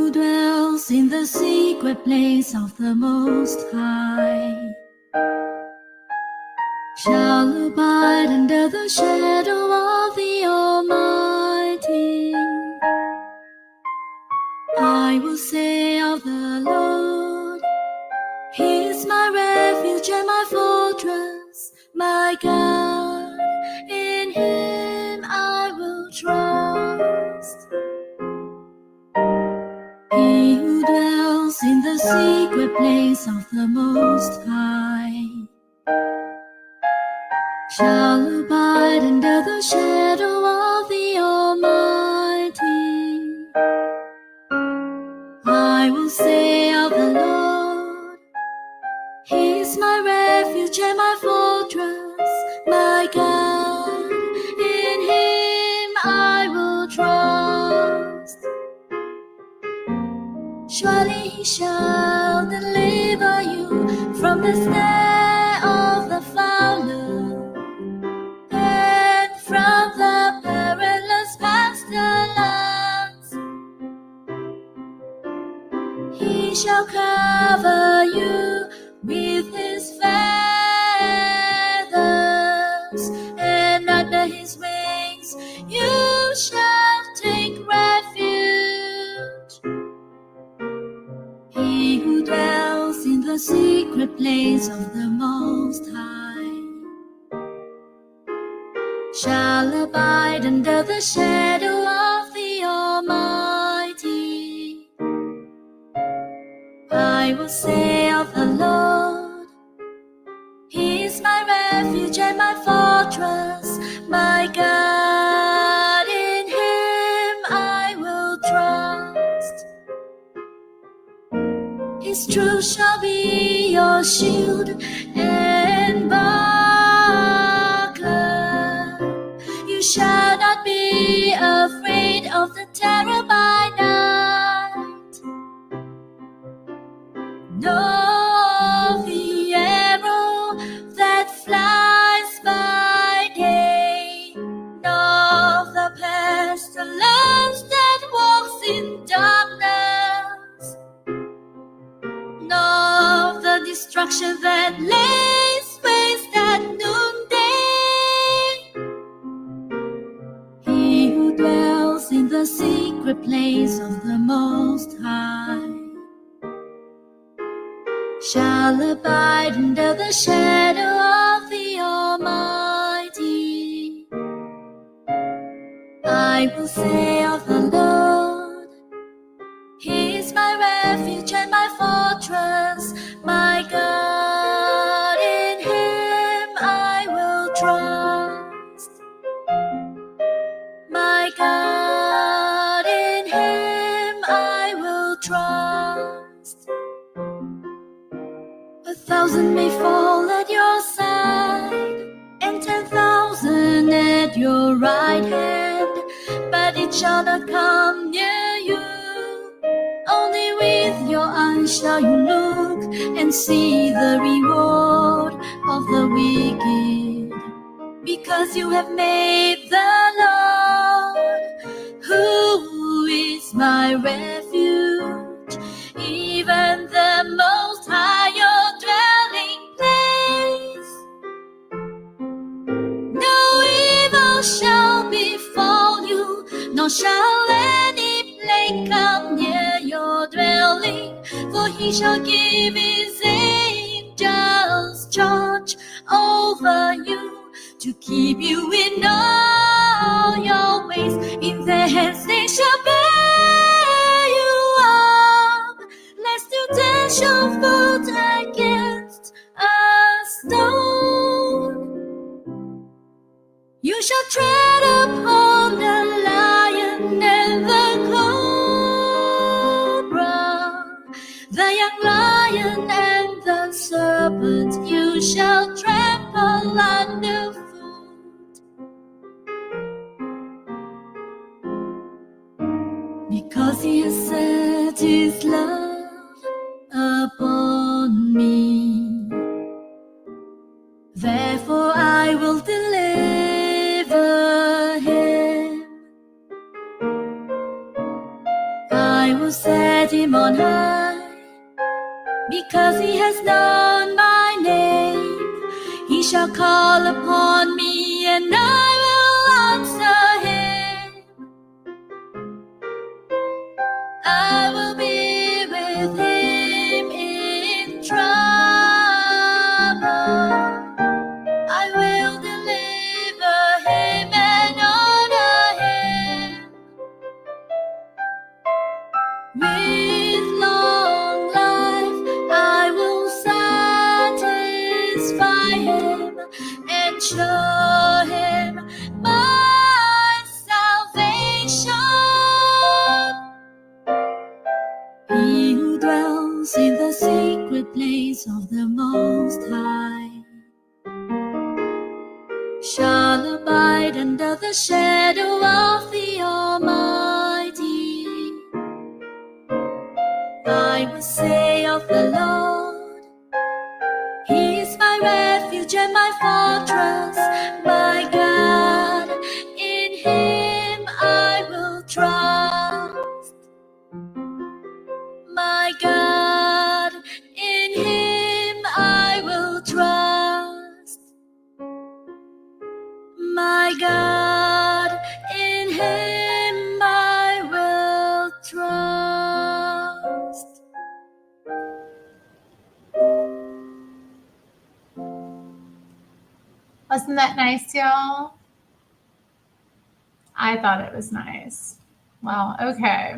who dwells in the secret place of the Most High shall abide under the shadow of the Almighty. I will say of the Lord, He is my refuge and my fortress, my God, in Him I will trust. He who dwells in the secret place of the Most High shall abide under the shadow of the Almighty. I will say of the Lord, He is my refuge and my fortress, my God, in Him I will trust. Surely He shall deliver you from the snare of the fowler and from the perilous pestilence. He shall cover you with His feathers, and under His wings you shall take refuge. He who dwells in the secret place of the Most High shall abide under the shadow of the Almighty. I will say of the Lord, He is my refuge and my fortress, my God, in Him I will trust. His truth shall be your shield and buckler. You shall not be afraid of the terror by night, nor the arrow that flies by day, nor the pestilence that walks in darkness, nor the destruction that lays waste at noonday. He who dwells in the secret place of the Most High shall abide under the shadow of the Almighty. I will say of the Lord, He is my refuge and my fortress, my God, in Him I will trust. My God, in Him I will trust. 1,000 may fall at your side, and 10,000 at your right hand, but it shall not come near you. Only with your eyes shall you look and see the reward of the wicked, because you have made the Lord, who is my refuge, even the Most High, your dwelling place. No evil shall befall you, nor shall any plague come near your dwelling, for He shall give His angels charge over you, to keep you in all your ways. In their hands they shall bear you up, lest you dash your foot against a stone. You shall tread upon the lion and the cobra, the young lion and the serpent you shall trample underfoot. Because He has set His love upon me, therefore I will deliver him. I will set him on high, because he has known my name. He shall call upon me, and I will answer him. I will be with him in trouble. I will deliver him and honor him. With long life I will satisfy him and show him my salvation. He who dwells in the secret place of the Most High shall abide under the shadow of the Almighty. I will say of the Lord, He is my refuge and my fortress, my God. In Him I will trust. My God, in Him I will trust. My God, in Him I will trust. Wasn't that nice, y'all? I thought it was nice. Well, okay.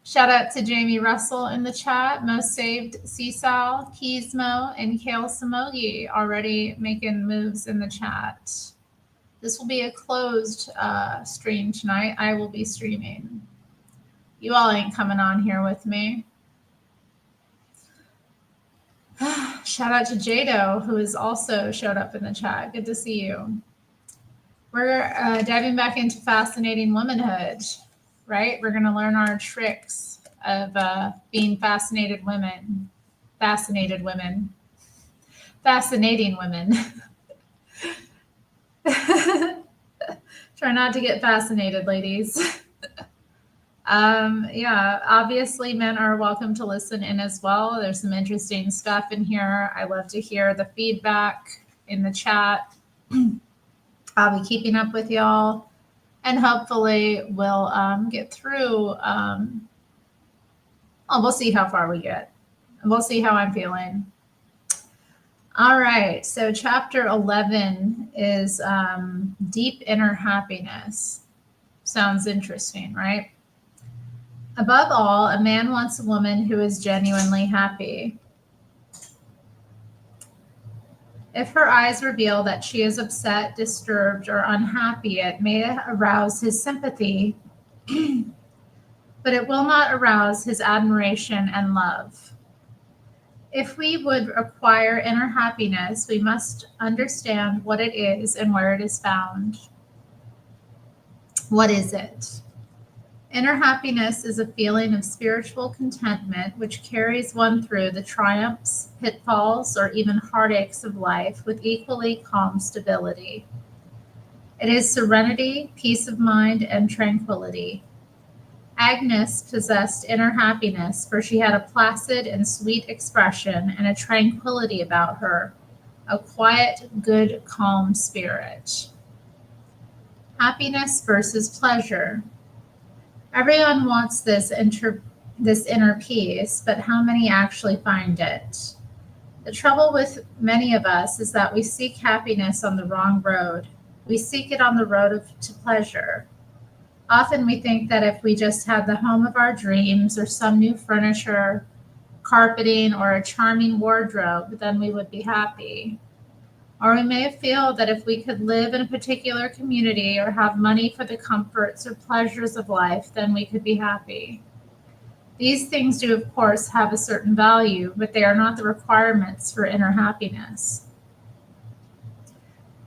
Shout out to Jamie Russell in the chat, Most Saved Seasal, Keysmo, and Kale Samogi already making moves in the chat. This will be a closed stream tonight. I will be streaming. You all ain't coming on here with me. Shout out to Jado, who has also showed up in the chat. Good to see you. We're diving back into fascinating womanhood, right? We're going to learn our tricks of being fascinating women. Try not to get fascinated, ladies. Yeah, obviously men are welcome to listen in as well. There's some interesting stuff in here. I love to hear the feedback in the chat. I'll be keeping up with y'all, and hopefully we'll get through. We'll see how far we get. We'll see how I'm feeling. All right, so chapter 11 is deep inner happiness. Sounds interesting, right? Above all, a man wants a woman who is genuinely happy. If her eyes reveal that she is upset, disturbed, or unhappy, it may arouse his sympathy, but it will not arouse his admiration and love. If we would acquire inner happiness, we must understand what it is and where it is found. What is it? Inner happiness is a feeling of spiritual contentment which carries one through the triumphs, pitfalls, or even heartaches of life with equally calm stability. It is serenity, peace of mind, and tranquility. Agnes possessed inner happiness, for she had a placid and sweet expression and a tranquility about her, a quiet, good, calm spirit. Happiness versus pleasure. Everyone wants this inner peace, but how many actually find it? The trouble with many of us is that we seek happiness on the wrong road. We seek it on the road to pleasure. Often we think that if we just had the home of our dreams or some new furniture, carpeting, or a charming wardrobe, then we would be happy. Or we may feel that if we could live in a particular community or have money for the comforts or pleasures of life, then we could be happy. These things do, of course, have a certain value, but they are not the requirements for inner happiness.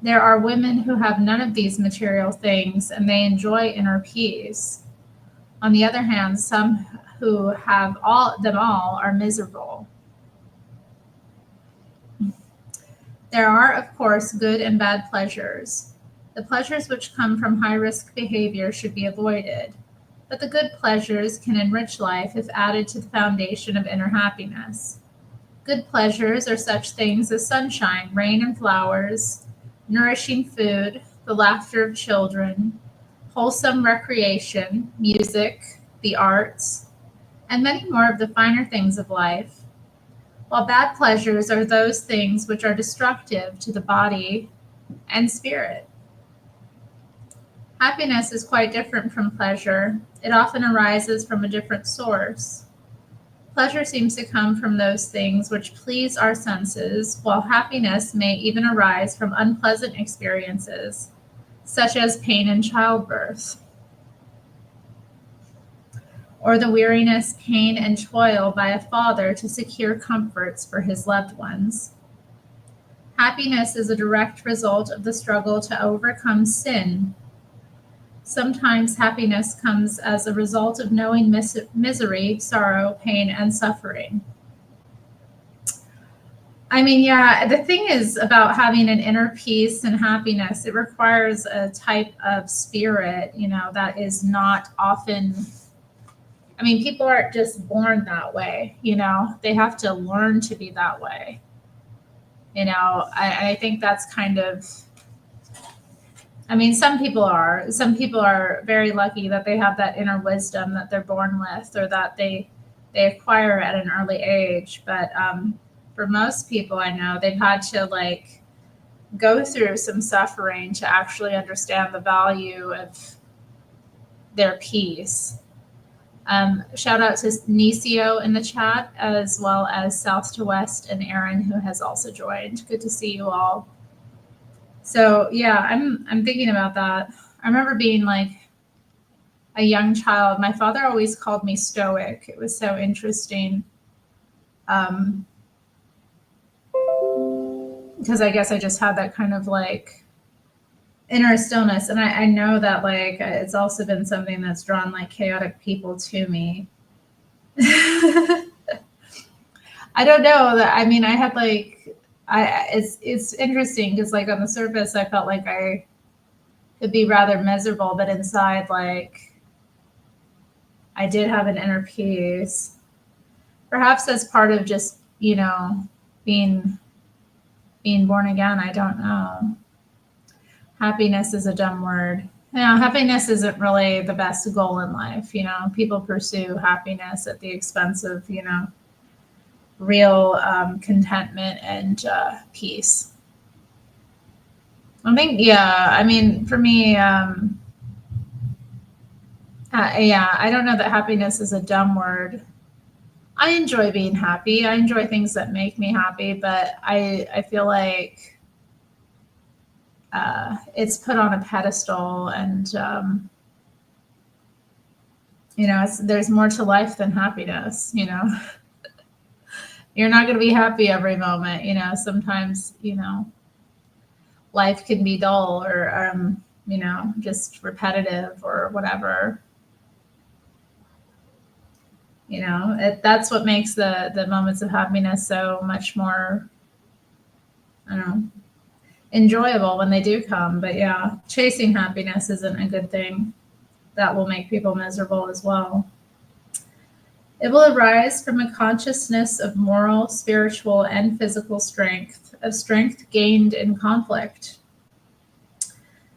There are women who have none of these material things and they enjoy inner peace. On the other hand, some who have them all are miserable. There are, of course, good and bad pleasures. The pleasures which come from high-risk behavior should be avoided. but the good pleasures can enrich life if added to the foundation of inner happiness. Good pleasures are such things as sunshine, rain, and flowers, nourishing food, the laughter of children, wholesome recreation, music, the arts, and many more of the finer things of life, while bad pleasures are those things which are destructive to the body and spirit. Happiness is quite different from pleasure. It often arises from a different source. Pleasure seems to come from those things which please our senses, while happiness may even arise from unpleasant experiences, such as pain in childbirth, or the weariness, pain, and toil by a father to secure comforts for his loved ones. Happiness is a direct result of the struggle to overcome sin. Sometimes happiness comes as a result of knowing misery, sorrow, pain, and suffering. I mean, yeah, the thing is about having an inner peace and happiness, it requires a type of spirit, that is not often, I mean, people aren't just born that way, they have to learn to be that way. I think that's kind of, I mean, some people are very lucky that they have that inner wisdom that they're born with, or that they acquire at an early age. But for most people I know, they've had to go through some suffering to actually understand the value of their peace. Shout out to Nisio in the chat, as well as South to West and Aaron, who has also joined. Good to see you all. So yeah, I'm thinking about that. I remember being a young child. My father always called me stoic. It was so interesting. Because I guess I just had that kind of inner stillness. And I know that it's also been something that's drawn chaotic people to me. I don't know that. I mean, I had it's interesting because on the surface I felt like I could be rather miserable, but inside I did have an inner peace, perhaps as part of just being born again. I don't know. Happiness is a dumb word. Happiness isn't really the best goal in life. People pursue happiness at the expense of real contentment and peace. I think, I mean, for me, I don't know that happiness is a dumb word. I enjoy being happy. I enjoy things that make me happy, but I feel like it's put on a pedestal, and there's more to life than happiness. You're not going to be happy every moment. Sometimes life can be dull, or just repetitive, or whatever. That's what makes the moments of happiness so much more, I don't know, enjoyable when they do come. But yeah, chasing happiness isn't a good thing. That will make people miserable as well. It will arise from a consciousness of moral, spiritual, and physical strength, of strength gained in conflict.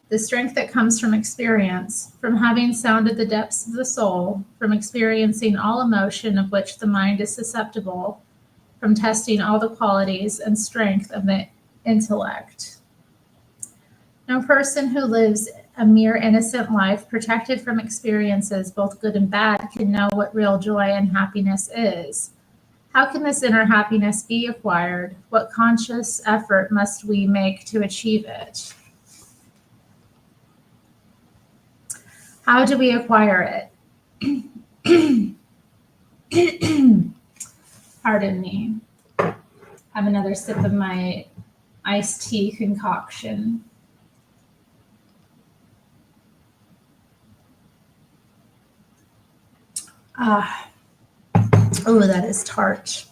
The strength that comes from experience, from having sounded the depths of the soul, from experiencing all emotion of which the mind is susceptible, from testing all the qualities and strength of the intellect. No person who lives a mere innocent life, protected from experiences both good and bad, can know what real joy and happiness is. How can this inner happiness be acquired? What conscious effort must we make to achieve it? How do we acquire it? Pardon me. Have another sip of my iced tea concoction. Oh, that is tart.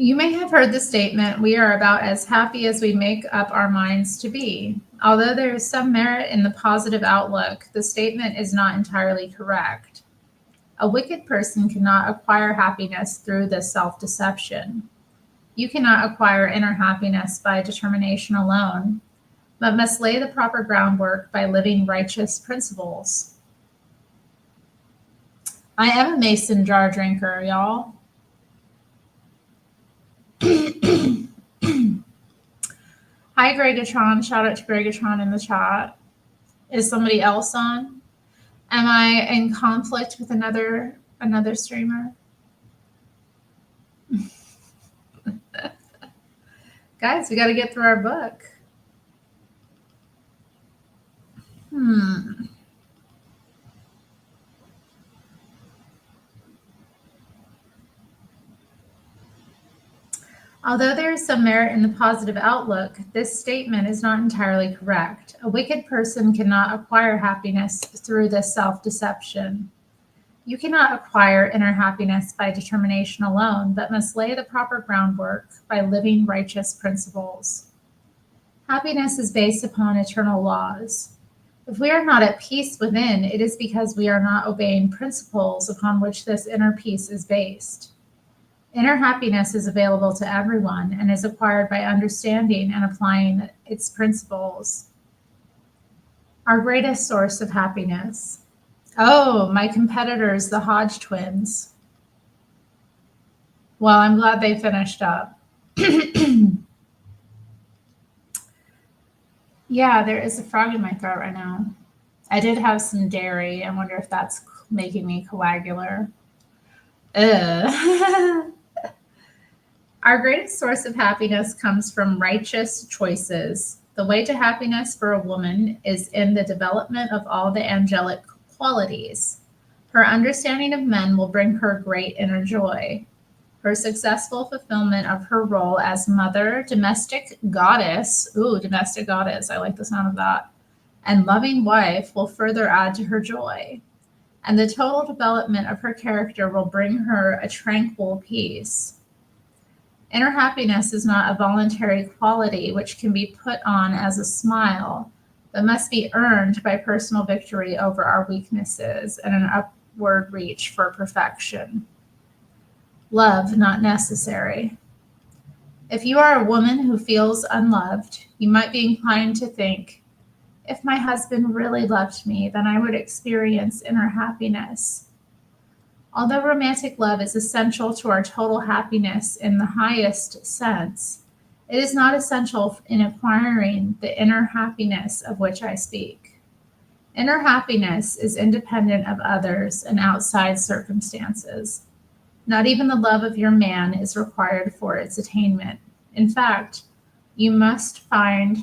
You may have heard the statement, we are about as happy as we make up our minds to be. Although there is some merit in the positive outlook, the statement is not entirely correct. A wicked person cannot acquire happiness through this self-deception. You cannot acquire inner happiness by determination alone, but must lay the proper groundwork by living righteous principles. I am a mason jar drinker, y'all. Hi, Gregatron. Shout out to Gregatron in the chat. Is somebody else on? Am I in conflict with another streamer? Guys, we got to get through our book. Although there is some merit in the positive outlook, this statement is not entirely correct. A wicked person cannot acquire happiness through this self-deception. You cannot acquire inner happiness by determination alone, but must lay the proper groundwork by living righteous principles. Happiness is based upon eternal laws. If we are not at peace within, it is because we are not obeying principles upon which this inner peace is based. Inner happiness is available to everyone and is acquired by understanding and applying its principles. Our greatest source of happiness. Oh, my competitors, the Hodge twins. Well, I'm glad they finished up. Yeah, there is a frog in my throat right now. I did have some dairy. I wonder if that's making me coagular. Our greatest source of happiness comes from righteous choices. The way to happiness for a woman is in the development of all the angelic qualities. Her understanding of men will bring her great inner joy. Her successful fulfillment of her role as mother, domestic goddess, domestic goddess, I like the sound of that, and loving wife will further add to her joy. And the total development of her character will bring her a tranquil peace. Inner happiness is not a voluntary quality which can be put on as a smile, but must be earned by personal victory over our weaknesses and an upward reach for perfection. Love not necessary. If you are a woman who feels unloved, you might be inclined to think, if my husband really loved me, then I would experience inner happiness. Although romantic love is essential to our total happiness in the highest sense, it is not essential in acquiring the inner happiness of which I speak. Inner happiness is independent of others and outside circumstances. Not even the love of your man is required for its attainment. In fact, you must first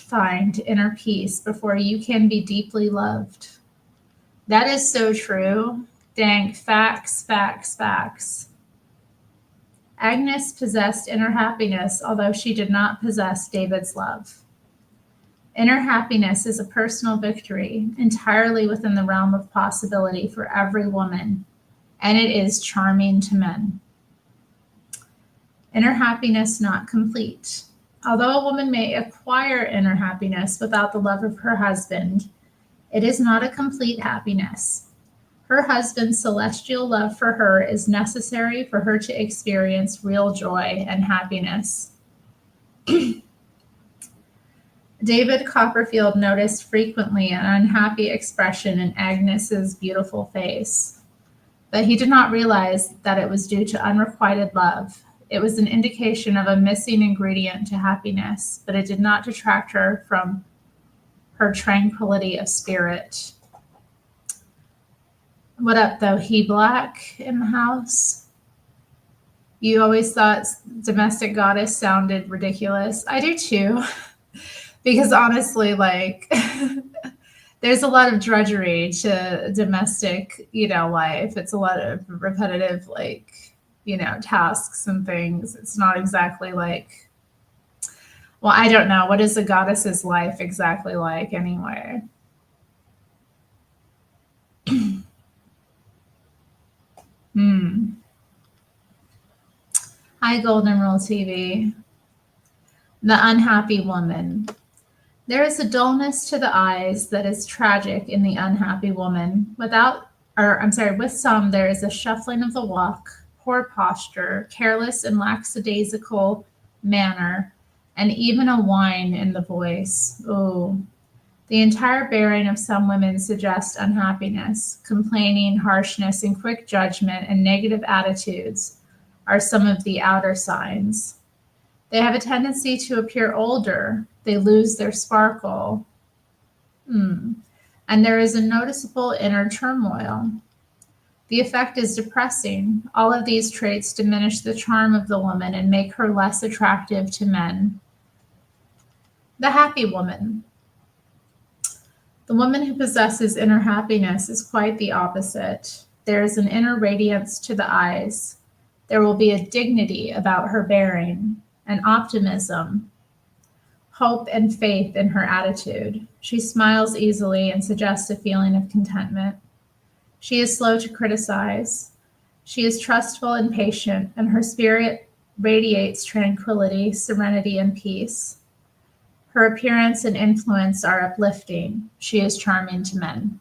find inner peace before you can be deeply loved. That is so true. Dang, facts, facts, facts. Agnes possessed inner happiness, although she did not possess David's love. Inner happiness is a personal victory, entirely within the realm of possibility for every woman, and it is charming to men. Inner happiness not complete. Although a woman may acquire inner happiness without the love of her husband, it is not a complete happiness. Her husband's celestial love for her is necessary for her to experience real joy and happiness. David Copperfield noticed frequently an unhappy expression in Agnes's beautiful face, but he did not realize that it was due to unrequited love. It was an indication of a missing ingredient to happiness, but it did not detract her from her tranquility of spirit. What up, though? He Black in the house? You always thought domestic goddess sounded ridiculous. I do too. Because honestly, like, there's a lot of drudgery to domestic, life. It's a lot of repetitive, tasks and things. It's not exactly like, well, I don't know. What is a goddess's life exactly like anyway? Hmm. Hi, Golden Rule TV. The unhappy woman. There is a dullness to the eyes that is tragic in the unhappy woman. With some, there is a shuffling of the walk, poor posture, careless and lackadaisical manner, and even a whine in the voice. Oh, the entire bearing of some women suggests unhappiness. Complaining, harshness, and quick judgment and negative attitudes are some of the outer signs. They have a tendency to appear older. They lose their sparkle. And there is a noticeable inner turmoil. The effect is depressing. All of these traits diminish the charm of the woman and make her less attractive to men. The happy woman. The woman who possesses inner happiness is quite the opposite. There is an inner radiance to the eyes. There will be a dignity about her bearing, an optimism, hope, and faith in her attitude. She smiles easily and suggests a feeling of contentment. She is slow to criticize. She is trustful and patient, and her spirit radiates tranquility, serenity, and peace. Her appearance and influence are uplifting. She is charming to men.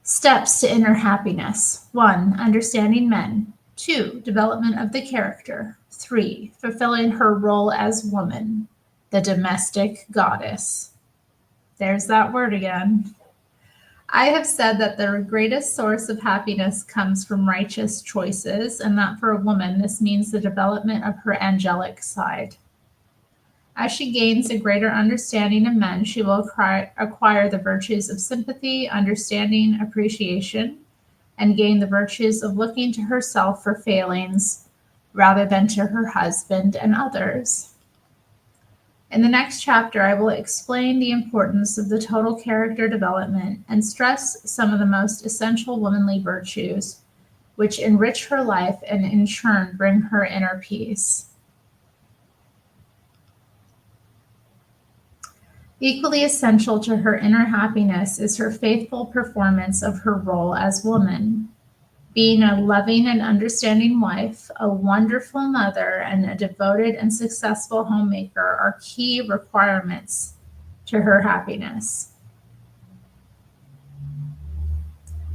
Steps to inner happiness. 1. Understanding men. 2. Development of the character. 3. Fulfilling her role as woman, the domestic goddess. There's that word again. I have said that the greatest source of happiness comes from righteous choices, and that for a woman, this means the development of her angelic side. As she gains a greater understanding of men, she will acquire the virtues of sympathy, understanding, appreciation, and gain the virtues of looking to herself for failings rather than to her husband and others. In the next chapter, I will explain the importance of the total character development and stress some of the most essential womanly virtues, which enrich her life and in turn bring her inner peace. Equally essential to her inner happiness is her faithful performance of her role as woman. Being a loving and understanding wife, a wonderful mother, and a devoted and successful homemaker are key requirements to her happiness.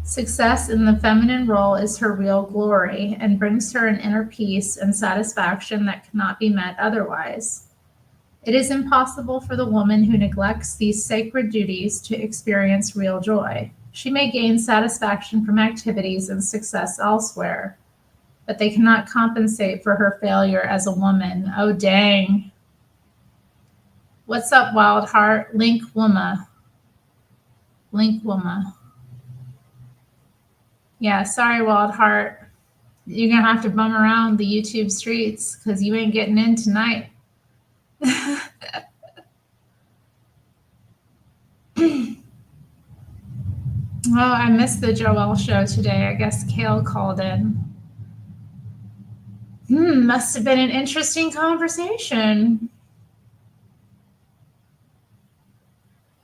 Success in the feminine role is her real glory and brings her an inner peace and satisfaction that cannot be met otherwise. It is impossible for the woman who neglects these sacred duties to experience real joy. She may gain satisfaction from activities and success elsewhere, but they cannot compensate for her failure as a woman. Oh, dang. What's up, Wild Heart? Link Wuma. Yeah, sorry, Wild Heart. You're going to have to bum around the YouTube streets because you ain't getting in tonight. Oh, I missed the Joelle show today. I guess Kale called in. Must have been an interesting conversation.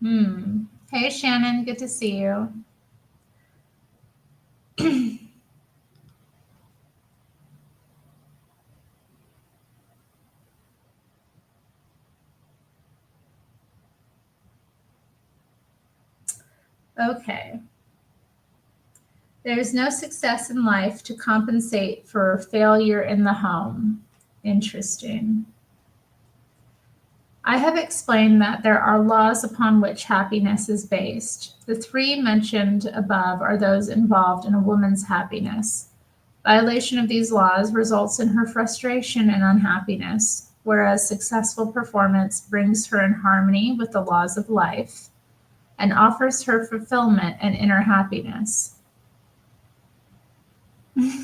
Hey, Shannon, good to see you. Okay. There is no success in life to compensate for failure in the home. Interesting. I have explained that there are laws upon which happiness is based. The 3 mentioned above are those involved in a woman's happiness. Violation of these laws results in her frustration and unhappiness, whereas successful performance brings her in harmony with the laws of life and offers her fulfillment and inner happiness.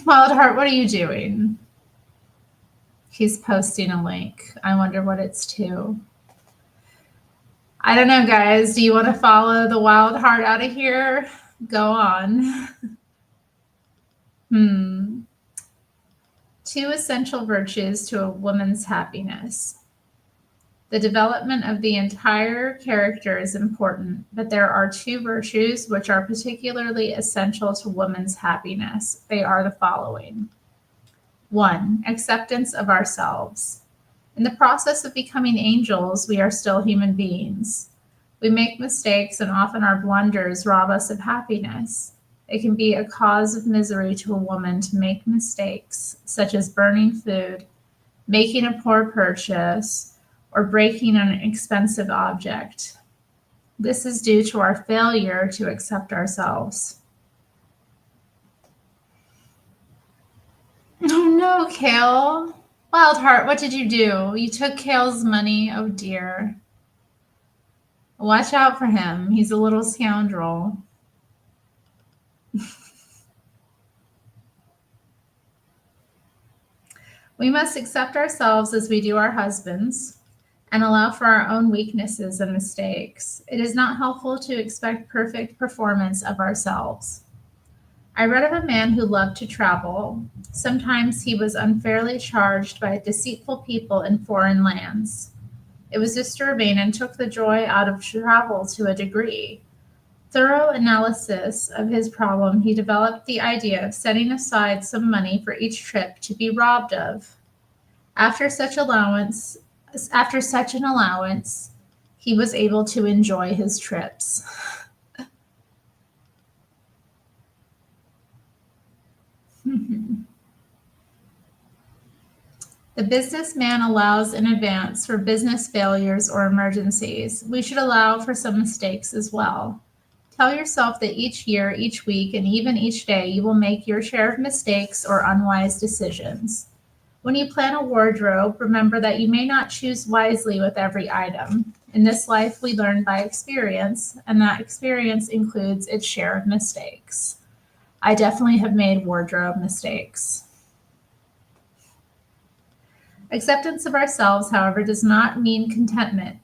Wild Heart, what are you doing? He's posting a link. I wonder what it's to. I don't know, guys. Do you want to follow the Wild Heart out of here? Go on. 2 essential virtues to a woman's happiness. The development of the entire character is important, but there are two virtues which are particularly essential to woman's happiness. They are the following. 1. Acceptance of ourselves. In the process of becoming angels, we are still human beings. We make mistakes, and often our blunders rob us of happiness. It can be a cause of misery to a woman to make mistakes, such as burning food, making a poor purchase, or breaking an expensive object. This is due to our failure to accept ourselves. Oh no, Kale. Wildheart, what did you do? You took Kale's money. Oh dear. Watch out for him. He's a little scoundrel. We must accept ourselves as we do our husbands and allow for our own weaknesses and mistakes. It is not helpful to expect perfect performance of ourselves. I read of a man who loved to travel. Sometimes he was unfairly charged by deceitful people in foreign lands. It was disturbing and took the joy out of travel to a degree. Thorough analysis of his problem, he developed the idea of setting aside some money for each trip to be robbed of. After such an allowance, he was able to enjoy his trips. The businessman allows in advance for business failures or emergencies. We should allow for some mistakes as well. Tell yourself that each year, each week, and even each day, you will make your share of mistakes or unwise decisions. When you plan a wardrobe, remember that you may not choose wisely with every item. In this life, we learn by experience, and that experience includes its share of mistakes. I definitely have made wardrobe mistakes. Acceptance of ourselves, however, does not mean contentment.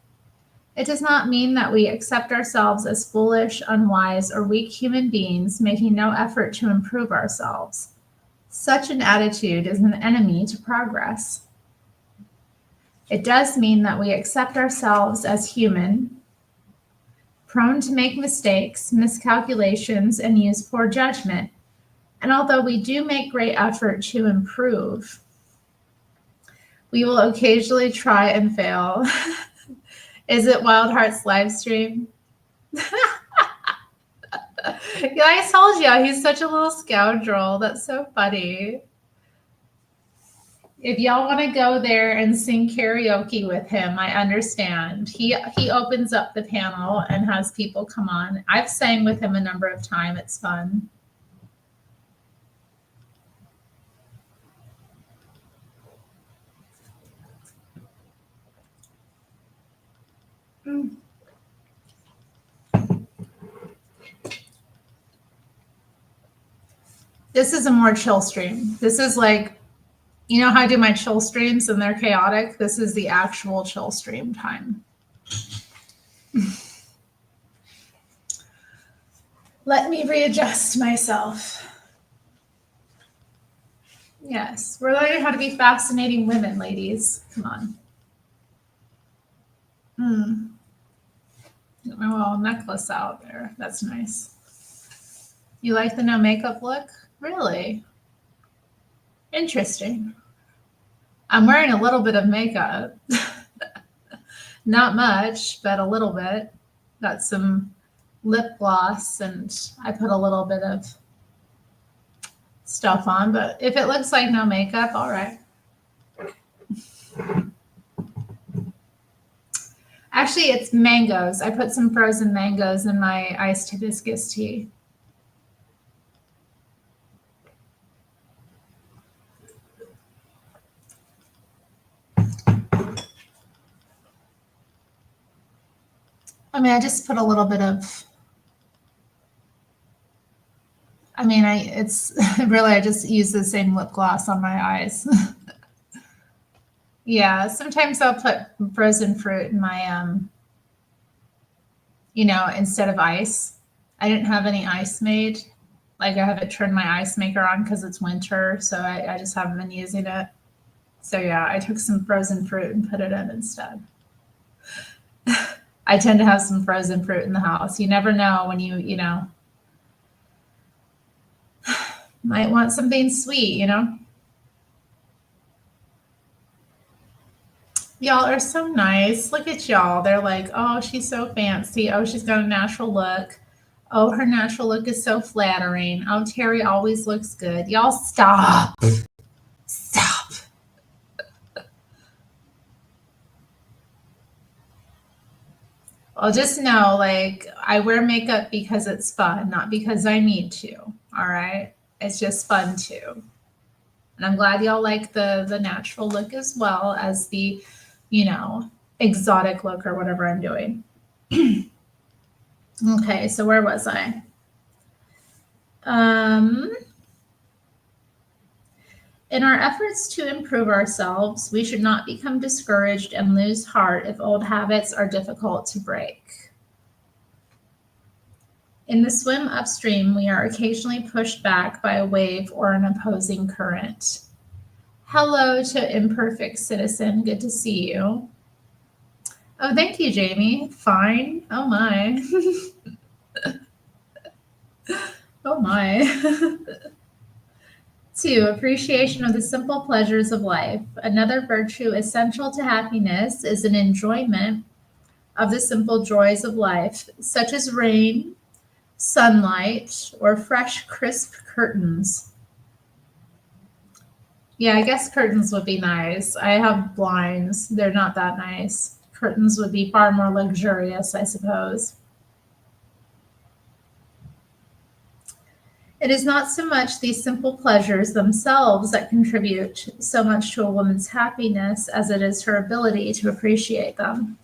It does not mean that we accept ourselves as foolish, unwise, or weak human beings, making no effort to improve ourselves. Such an attitude is an enemy to progress. It does mean that we accept ourselves as human, prone to make mistakes, miscalculations, and use poor judgment. And although we do make great effort to improve, we will occasionally try and fail. Is it Wildheart's live stream? Yeah, I told you, he's such a little scoundrel. That's so funny. If y'all want to go there and sing karaoke with him, I understand. He opens up the panel and has people come on. I've sang with him a number of times. It's fun. This is a more chill stream. This is like, you know how I do my chill streams and they're chaotic? This is the actual chill stream time. Let me readjust myself. Yes, we're learning how to be fascinating women, ladies. Come on. Got my little necklace out there. That's nice. You like the no makeup look? Really? Interesting. I'm wearing a little bit of makeup. Not much, but a little bit. Got some lip gloss and I put a little bit of stuff on, but if it looks like no makeup, all right. Actually, it's mangoes. I put some frozen mangoes in my iced hibiscus tea. I mean, I just put a little bit of, it's really, I just use the same lip gloss on my eyes. Yeah, sometimes I'll put frozen fruit in my, instead of ice. I didn't have any ice made. Like I haven't turned my ice maker on because it's winter, so I just haven't been using it. So yeah, I took some frozen fruit and put it in instead. I tend to have some frozen fruit in the house. You never know when you know, might want something sweet, you know? Y'all are so nice. Look at y'all. They're like, oh, she's so fancy. Oh, she's got a natural look. Oh, her natural look is so flattering. Oh, Terri always looks good. Y'all stop. Stop. Well, just know, like, I wear makeup because it's fun, not because I need to. All right? It's just fun too. And I'm glad y'all like the natural look as well as the, you know, exotic look or whatever I'm doing. Okay, so where was I? In our efforts to improve ourselves, we should not become discouraged and lose heart if old habits are difficult to break. In the swim upstream, we are occasionally pushed back by a wave or an opposing current. Hello to Imperfect Citizen. Good to see you. Oh, thank you, Jamie. Fine. Oh, my. Oh, my. 2. Appreciation of the simple pleasures of life. Another virtue essential to happiness is an enjoyment of the simple joys of life, such as rain, sunlight, or fresh, crisp curtains. Yeah, I guess curtains would be nice. I have blinds. They're not that nice. Curtains would be far more luxurious, I suppose. It is not so much these simple pleasures themselves that contribute so much to a woman's happiness as it is her ability to appreciate them.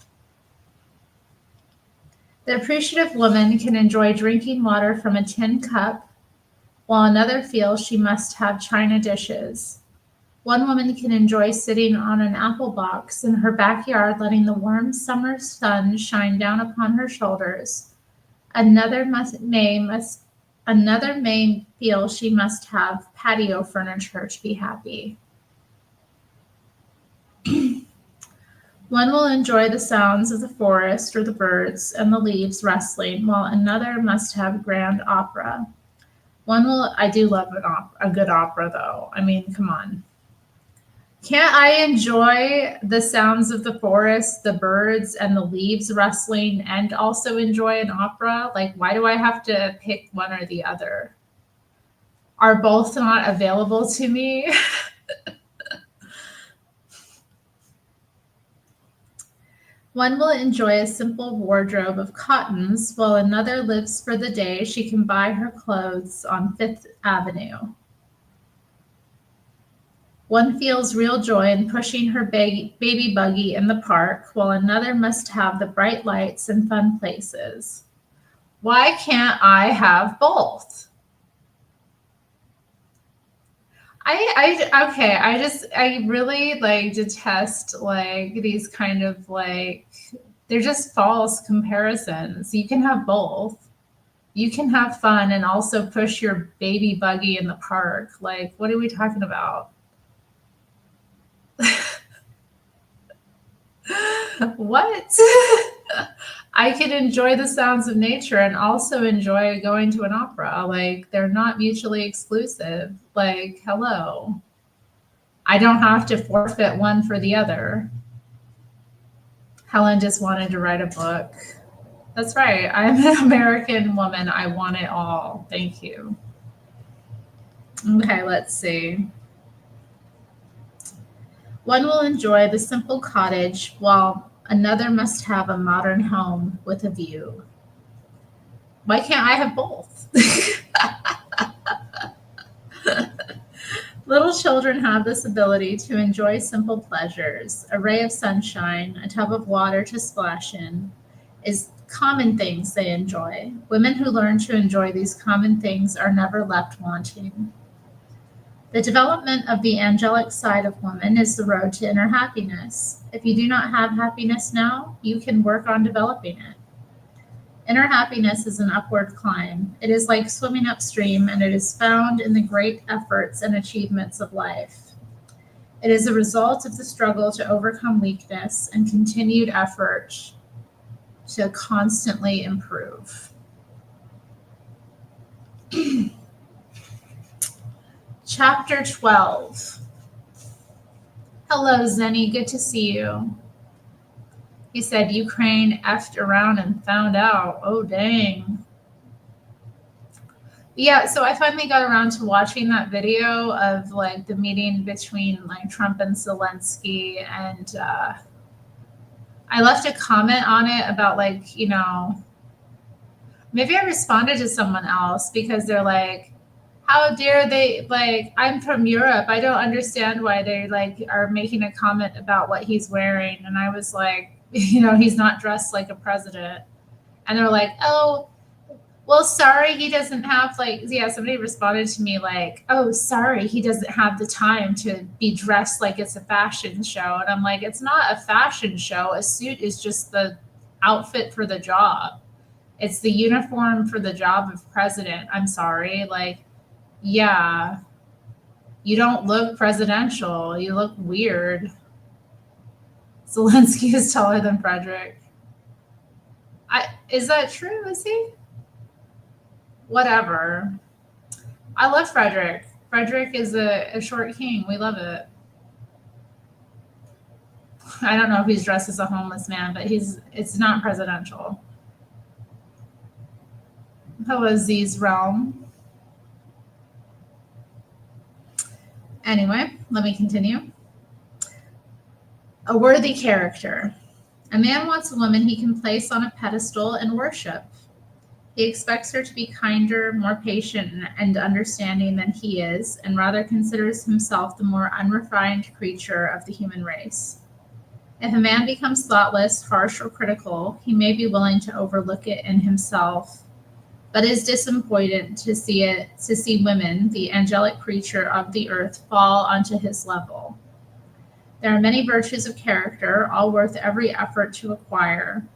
The appreciative woman can enjoy drinking water from a tin cup, while another feels she must have china dishes. One woman can enjoy sitting on an apple box in her backyard, letting the warm summer sun shine down upon her shoulders. Another may feel she must have patio furniture to be happy. One will enjoy the sounds of the forest or the birds and the leaves rustling, while another must have grand opera. I do love a good opera though. I mean, come on. Can't I enjoy the sounds of the forest, the birds, and the leaves rustling and also enjoy an opera? Like, why do I have to pick one or the other? Are both not available to me? One will enjoy a simple wardrobe of cottons, while another lives for the day she can buy her clothes on Fifth Avenue. One feels real joy in pushing her baby buggy in the park, while another must have the bright lights and fun places. Why can't I have both? I really like detest like these kind of like, they're just false comparisons. You can have both. You can have fun and also push your baby buggy in the park. Like, what are we talking about? What? I could enjoy the sounds of nature and also enjoy going to an opera. Like, they're not mutually exclusive. Like, hello. I don't have to forfeit one for the other. Helen just wanted to write a book. That's right. I'm an American woman. I want it all. Thank you. Okay, let's see. One will enjoy the simple cottage, while another must have a modern home with a view. Why can't I have both? Little children have this ability to enjoy simple pleasures. A ray of sunshine, a tub of water to splash in, is common things they enjoy. Women who learn to enjoy these common things are never left wanting. The development of the angelic side of woman is the road to inner happiness. If you do not have happiness now, you can work on developing it. Inner happiness is an upward climb. It is like swimming upstream, and it is found in the great efforts and achievements of life. It is a result of the struggle to overcome weakness and continued effort to constantly improve. Chapter 12. Hello, Zenny. Good to see you. He said Ukraine effed around and found out. Oh, dang. Yeah, so I finally got around to watching that video of like the meeting between like Trump and Zelensky, and I left a comment on it about like, you know, maybe I responded to someone else because they're like, how dare they, like, I'm from Europe. I don't understand why they like are making a comment about what he's wearing. And I was like, you know, he's not dressed like a president. And they're like, oh, well, sorry, he doesn't have like, yeah, somebody responded to me like, oh, sorry, he doesn't have the time to be dressed like it's a fashion show. And I'm like, it's not a fashion show. A suit is just the outfit for the job. It's the uniform for the job of president. I'm sorry. Like, yeah, you don't look presidential. You look weird. Zelensky is taller than Frederick. Is that true? Is he? Whatever. I love Frederick. Frederick is a short king. We love it. I don't know if he's dressed as a homeless man, but it's not presidential. Hello, Z's realm. Anyway, let me continue. A worthy character. A man wants a woman he can place on a pedestal and worship. He expects her to be kinder, more patient, and understanding than he is, and rather considers himself the more unrefined creature of the human race. If a man becomes thoughtless, harsh, or critical, he may be willing to overlook it in himself, but is disappointed to see women, the angelic creature of the earth, fall onto his level. There are many virtues of character, all worth every effort to acquire.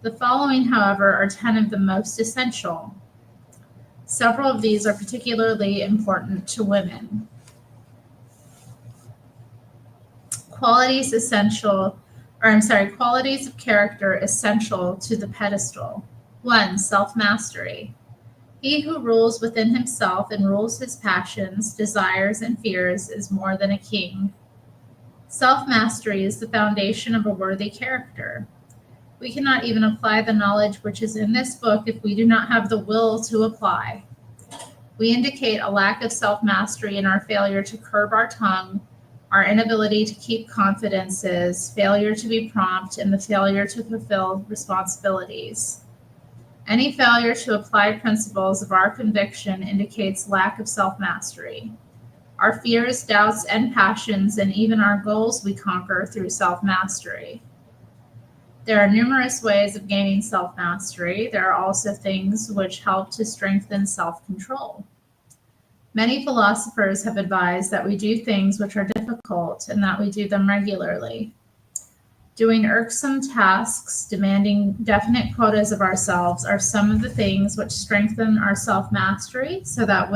The following, however, are 10 of the most essential. Several of these are particularly important to women. Qualities of character essential to the pedestal. 1. Self-mastery. He who rules within himself and rules his passions, desires, and fears is more than a king. Self-mastery is the foundation of a worthy character. We cannot even apply the knowledge which is in this book if we do not have the will to apply. We indicate a lack of self-mastery in our failure to curb our tongue, our inability to keep confidences, failure to be prompt, and the failure to fulfill responsibilities. Any failure to apply principles of our conviction indicates lack of self-mastery. Our fears, doubts, and passions, and even our goals we conquer through self-mastery. There are numerous ways of gaining self-mastery. There are also things which help to strengthen self-control. Many philosophers have advised that we do things which are difficult and that we do them regularly. Doing irksome tasks, demanding definite quotas of ourselves are some of the things which strengthen our self-mastery so that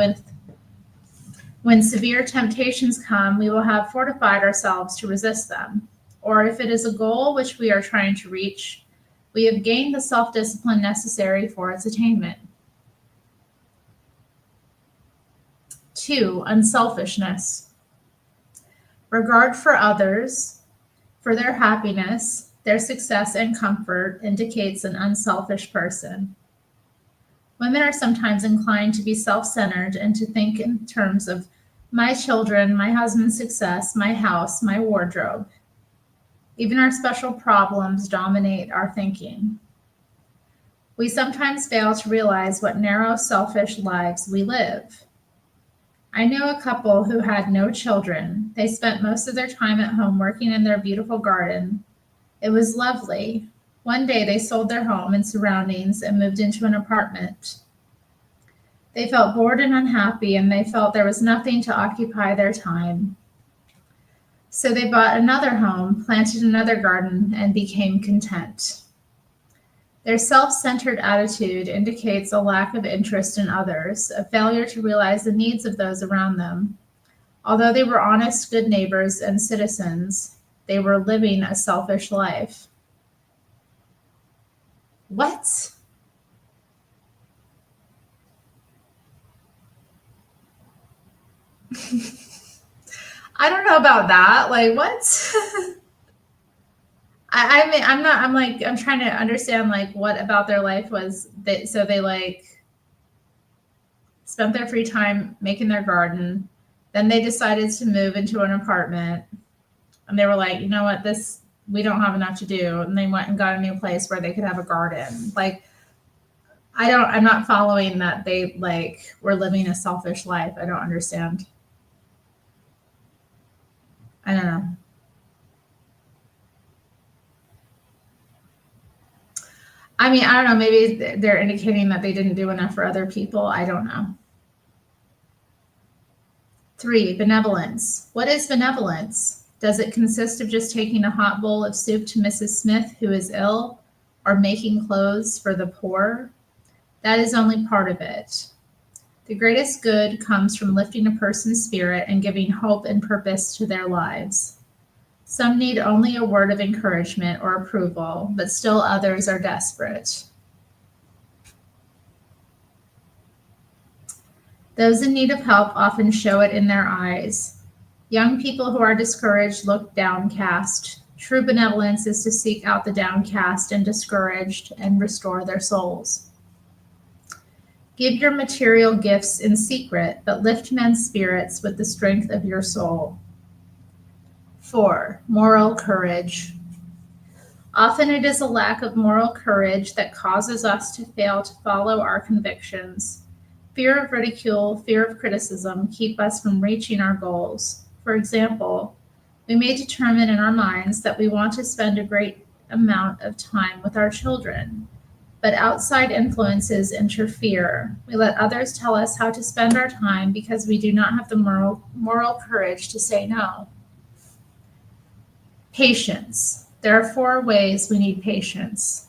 when severe temptations come, we will have fortified ourselves to resist them. Or if it is a goal which we are trying to reach, we have gained the self-discipline necessary for its attainment. 2. Unselfishness. Regard for others, for their happiness, their success, and comfort indicates an unselfish person. Women are sometimes inclined to be self-centered and to think in terms of my children, my husband's success, my house, my wardrobe. Even our special problems dominate our thinking. We sometimes fail to realize what narrow, selfish lives we live. I know a couple who had no children. They spent most of their time at home working in their beautiful garden. It was lovely. One day they sold their home and surroundings and moved into an apartment. They felt bored and unhappy, and they felt there was nothing to occupy their time. So they bought another home, planted another garden, and became content. Their self-centered attitude indicates a lack of interest in others, a failure to realize the needs of those around them. Although they were honest, good neighbors and citizens, they were living a selfish life. What? I don't know about that. Like, what? I mean, I'm trying to understand, like, what about their life was that, so they, like, spent their free time making their garden. Then they decided to move into an apartment, and they were like, you know what, we don't have enough to do. And they went and got a new place where they could have a garden. Like, I'm not following that they, like, were living a selfish life. I don't understand. I don't know. I mean, I don't know. Maybe they're indicating that they didn't do enough for other people. I don't know. 3, benevolence. What is benevolence? Does it consist of just taking a hot bowl of soup to Mrs. Smith, who is ill, or making clothes for the poor? That is only part of it. The greatest good comes from lifting a person's spirit and giving hope and purpose to their lives. Some need only a word of encouragement or approval, but still others are desperate. Those in need of help often show it in their eyes. Young people who are discouraged look downcast. True benevolence is to seek out the downcast and discouraged and restore their souls. Give your material gifts in secret, but lift men's spirits with the strength of your soul. 4, moral courage. Often it is a lack of moral courage that causes us to fail to follow our convictions. Fear of ridicule, fear of criticism keep us from reaching our goals. For example, we may determine in our minds that we want to spend a great amount of time with our children, but outside influences interfere. We let others tell us how to spend our time because we do not have the moral courage to say no. Patience. There are 4 ways we need patience.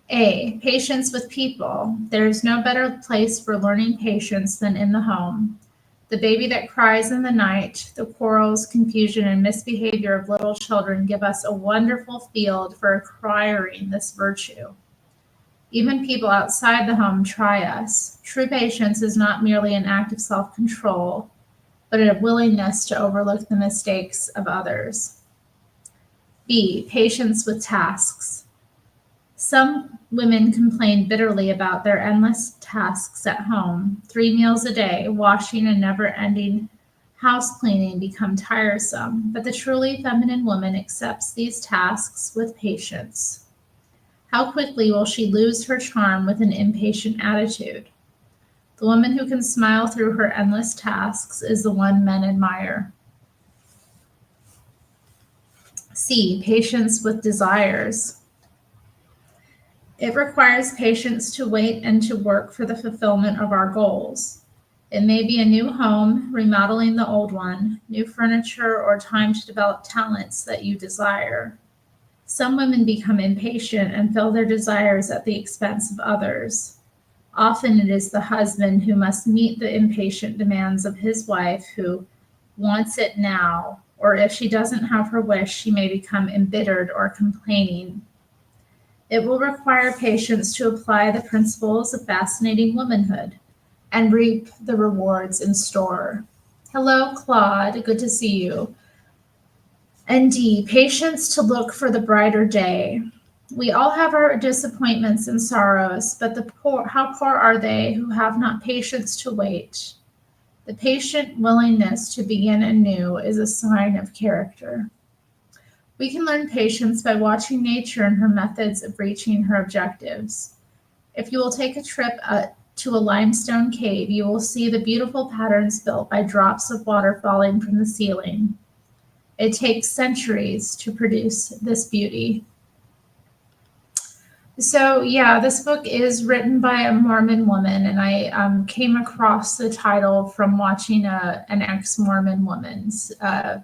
A, patience with people. There is no better place for learning patience than in the home. The baby that cries in the night, the quarrels, confusion, and misbehavior of little children give us a wonderful field for acquiring this virtue. Even people outside the home try us. True patience is not merely an act of self-control, but a willingness to overlook the mistakes of others. B, patience with tasks. Some women complain bitterly about their endless tasks at home. 3 meals a day, washing and never-ending house cleaning become tiresome, but the truly feminine woman accepts these tasks with patience. How quickly will she lose her charm with an impatient attitude? The woman who can smile through her endless tasks is the one men admire. C, patience with desires. It requires patience to wait and to work for the fulfillment of our goals. It may be a new home, remodeling the old one, new furniture, or time to develop talents that you desire. Some women become impatient and fill their desires at the expense of others. Often it is the husband who must meet the impatient demands of his wife who wants it now, or if she doesn't have her wish, she may become embittered or complaining. It will require patience to apply the principles of fascinating womanhood and reap the rewards in store. Hello, Claude. Good to see you. And D, patience to look for the brighter day. We all have our disappointments and sorrows, but how poor are they who have not patience to wait? The patient willingness to begin anew is a sign of character. We can learn patience by watching nature and her methods of reaching her objectives. If you will take a trip to a limestone cave, you will see the beautiful patterns built by drops of water falling from the ceiling. It takes centuries to produce this beauty. So yeah, this book is written by a Mormon woman, and I came across the title from watching an ex-Mormon woman's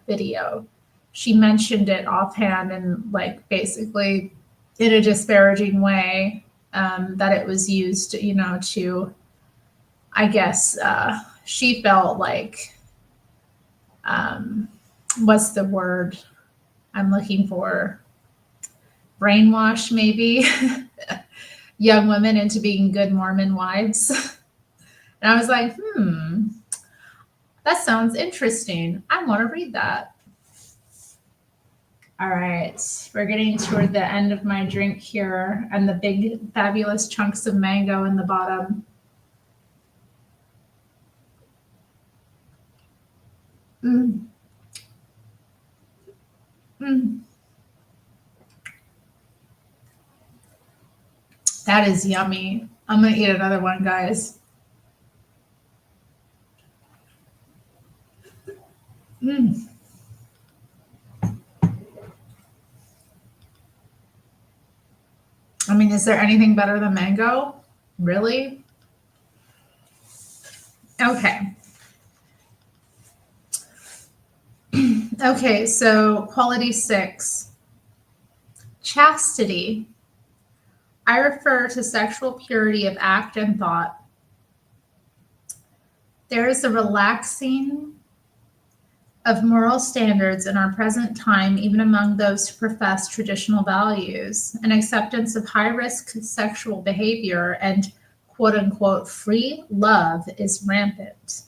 video. She mentioned it offhand and like basically in a disparaging way, that it was used, to, I guess, she felt like, what's the word I'm looking for? Brainwash, maybe. young women into being good Mormon wives. And I was like, that sounds interesting. I want to read that. All right, we're getting toward the end of my drink here and the big, fabulous chunks of mango in the bottom. Mm. Mm. That is yummy. I'm going to eat another one, guys. Mm. I mean, is there anything better than mango? Really? Okay. Okay, so quality 6. Chastity. I refer to sexual purity of act and thought. There is a relaxing of moral standards in our present time, even among those who profess traditional values. An acceptance of high-risk sexual behavior and quote-unquote free love is rampant.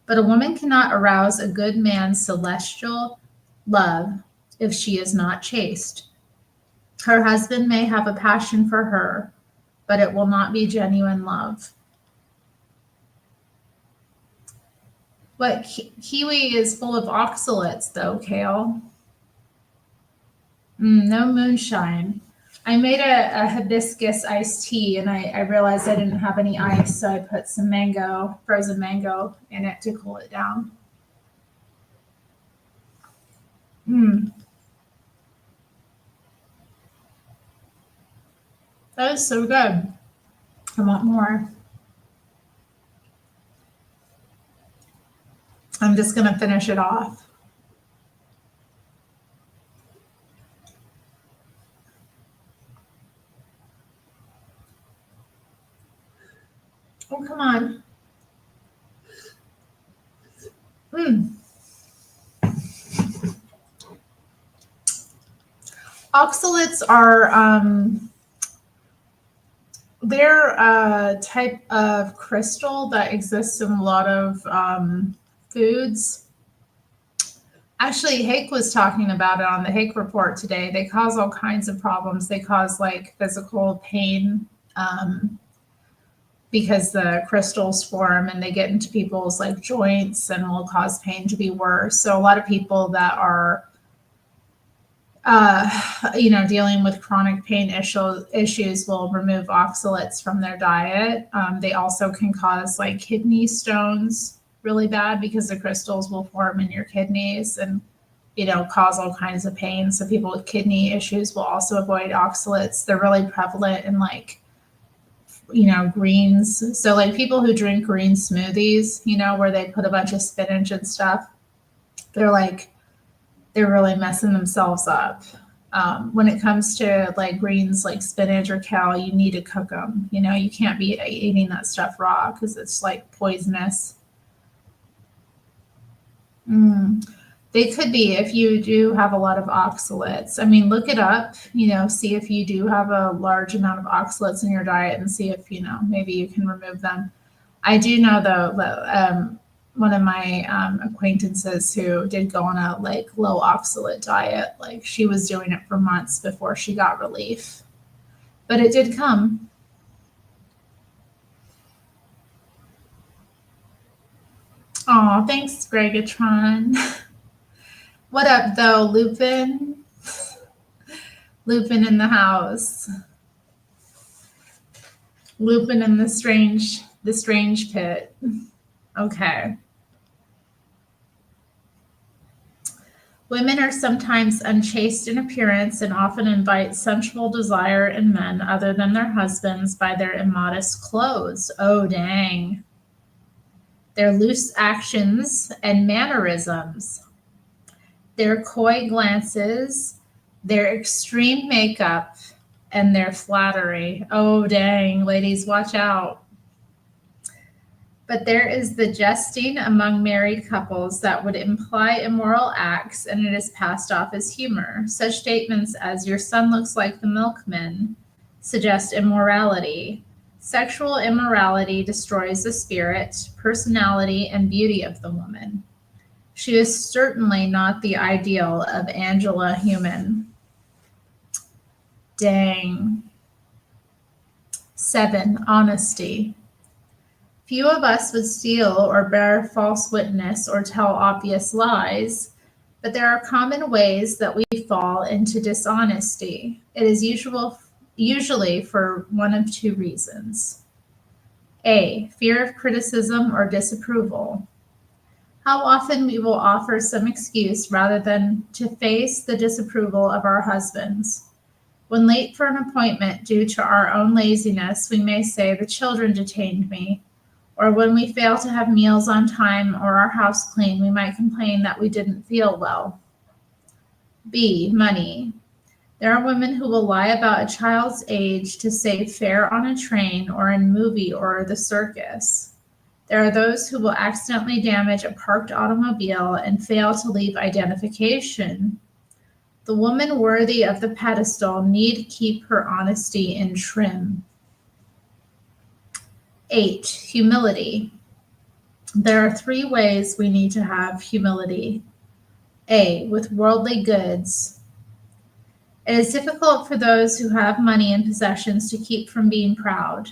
But a woman cannot arouse a good man's celestial love if she is not chaste. Her husband may have a passion for her, but it will not be genuine love. But kiwi is full of oxalates, though, Kale. No moonshine. I made a hibiscus iced tea, and I realized I didn't have any ice, so I put some mango, frozen mango, in it to cool it down. That is so good. I want more. I'm just going to finish it off. Oh, come on. Oxalates are they're a type of crystal that exists in a lot of foods. Actually, Hake was talking about it on the Hake Report today. They cause all kinds of problems. They cause like physical pain because the crystals form and they get into people's like joints and will cause pain to be worse. So a lot of people that are dealing with chronic pain issues will remove oxalates from their diet. They also can cause like kidney stones really bad because the crystals will form in your kidneys and, cause all kinds of pain. So people with kidney issues will also avoid oxalates. They're really prevalent in like, greens. So like people who drink green smoothies, where they put a bunch of spinach and stuff, they're really messing themselves up. When it comes to like greens, like spinach or kale, you need to cook them. You can't be eating that stuff raw because it's like poisonous. They could be if you do have a lot of oxalates. I mean, look it up, see if you do have a large amount of oxalates in your diet and see if, maybe you can remove them. I do know though that one of my acquaintances who did go on a like low oxalate diet, like she was doing it for months before she got relief, but it did come. Oh, thanks, Gregatron. What up though, Lupin? Lupin in the house. Lupin in the strange pit. Okay. Women are sometimes unchaste in appearance and often invite sensual desire in men other than their husbands by their immodest clothes. Oh, dang. Their loose actions and mannerisms, their coy glances, their extreme makeup, and their flattery. Oh, dang, ladies, watch out. But there is the jesting among married couples that would imply immoral acts, and it is passed off as humor. Such statements as, your son looks like the milkman, suggest immorality. Sexual immorality destroys the spirit, personality, and beauty of the woman. She is certainly not the ideal of Angela Human. Dang. 7. Honesty. Few of us would steal or bear false witness or tell obvious lies, but there are common ways that we fall into dishonesty. It is usually for one of two reasons. A. Fear of criticism or disapproval. How often we will offer some excuse rather than to face the disapproval of our husbands. When late for an appointment due to our own laziness, we may say, "The children detained me." Or when we fail to have meals on time or our house clean, we might complain that we didn't feel well. B. Money. There are women who will lie about a child's age to save fare on a train or in movie or the circus. There are those who will accidentally damage a parked automobile and fail to leave identification. The woman worthy of the pedestal need keep her honesty in trim. 8. Humility. There are 3 ways we need to have humility. A. With worldly goods. It is difficult for those who have money and possessions to keep from being proud.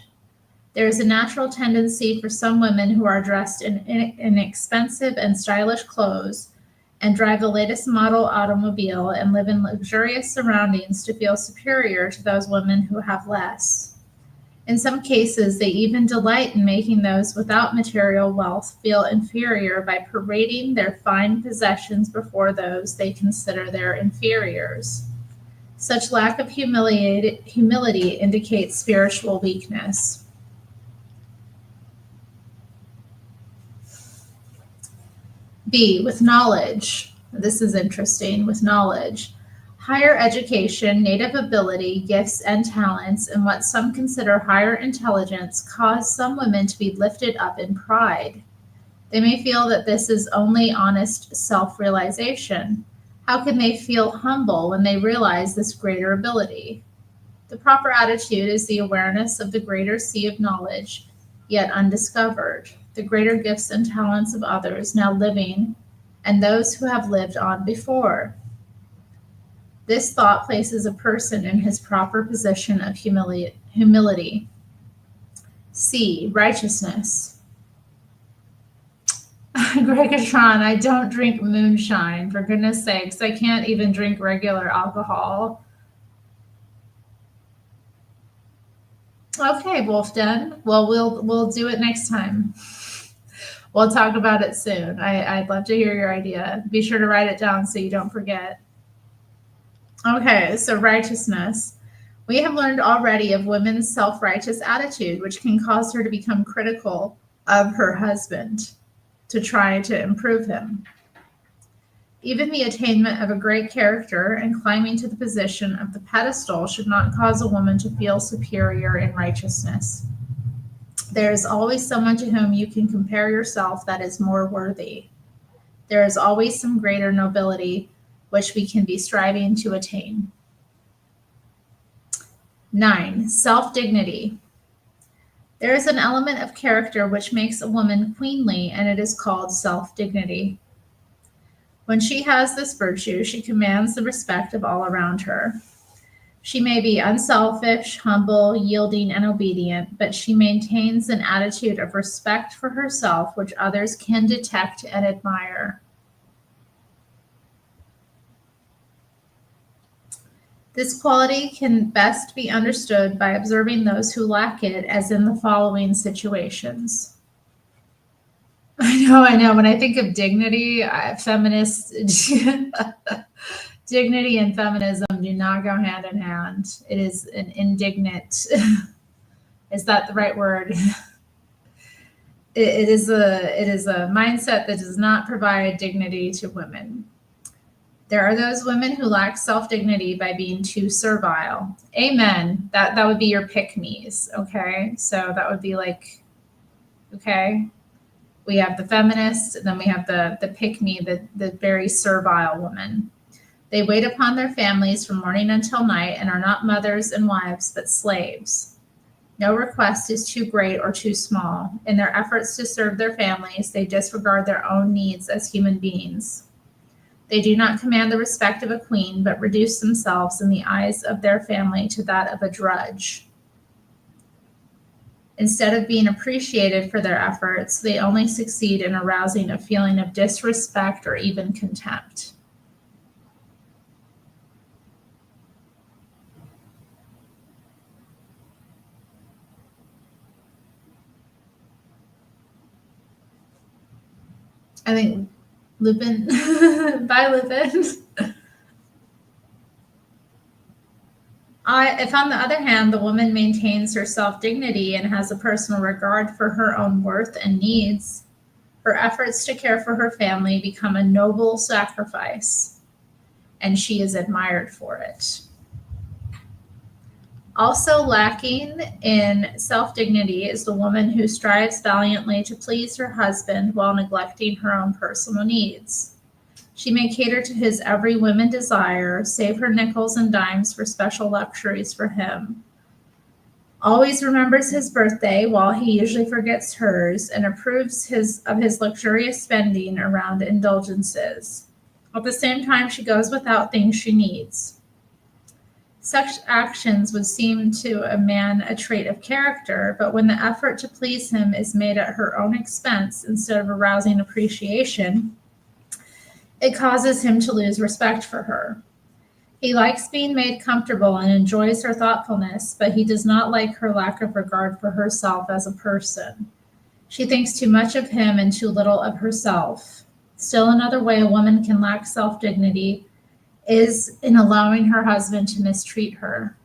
There is a natural tendency for some women who are dressed in expensive and stylish clothes and drive the latest model automobile and live in luxurious surroundings to feel superior to those women who have less. In some cases, they even delight in making those without material wealth feel inferior by parading their fine possessions before those they consider their inferiors. Such lack of humility indicates spiritual weakness. B. With knowledge. This is interesting. With knowledge. Higher education, native ability, gifts, and talents, and what some consider higher intelligence cause some women to be lifted up in pride. They may feel that this is only honest self-realization. How can they feel humble when they realize this greater ability? The proper attitude is the awareness of the greater sea of knowledge, yet undiscovered, the greater gifts and talents of others now living, and those who have lived on before. This thought places a person in his proper position of humility. C. Righteousness. Gregatron, I don't drink moonshine, for goodness sakes. I can't even drink regular alcohol. Okay, Wolfden. Well, we'll do it next time. We'll talk about it soon. I'd love to hear your idea. Be sure to write it down so you don't forget. Okay, so righteousness. We have learned already of women's self-righteous attitude, which can cause her to become critical of her husband to try to improve him. Even the attainment of a great character and climbing to the position of the pedestal should not cause a woman to feel superior in righteousness. There is always someone to whom you can compare yourself that is more worthy. There is always some greater nobility which we can be striving to attain. 9. Self-dignity. There is an element of character which makes a woman queenly, and it is called self-dignity. When she has this virtue, she commands the respect of all around her. She may be unselfish, humble, yielding, and obedient, but she maintains an attitude of respect for herself which others can detect and admire. This quality can best be understood by observing those who lack it, as in the following situations. I know. When I think of dignity, dignity and feminism do not go hand in hand. It is an indignant. Is that the right word? It is a mindset that does not provide dignity to women. There are those women who lack self-dignity by being too servile. Amen. That would be your pick-me's, okay? So that would be like, okay, we have the feminist, and then we have the pick-me, the very servile woman. They wait upon their families from morning until night and are not mothers and wives, but slaves. No request is too great or too small. In their efforts to serve their families, they disregard their own needs as human beings. They do not command the respect of a queen, but reduce themselves in the eyes of their family to that of a drudge. Instead of being appreciated for their efforts, they only succeed in arousing a feeling of disrespect or even contempt. I think Lupin, bye Lupin. If, on the other hand, the woman maintains her self-dignity and has a personal regard for her own worth and needs, her efforts to care for her family become a noble sacrifice, and she is admired for it. Also lacking in self-dignity is the woman who strives valiantly to please her husband while neglecting her own personal needs. She may cater to his every whim and desire, save her nickels and dimes for special luxuries for him, always remembers his birthday while he usually forgets hers, and approves of his luxurious spending around indulgences. At the same time, she goes without things she needs. Such actions would seem to a man a trait of character, but when the effort to please him is made at her own expense instead of arousing appreciation, it causes him to lose respect for her. He likes being made comfortable and enjoys her thoughtfulness, but he does not like her lack of regard for herself as a person. She thinks too much of him and too little of herself. Still another way a woman can lack self-dignity is in allowing her husband to mistreat her.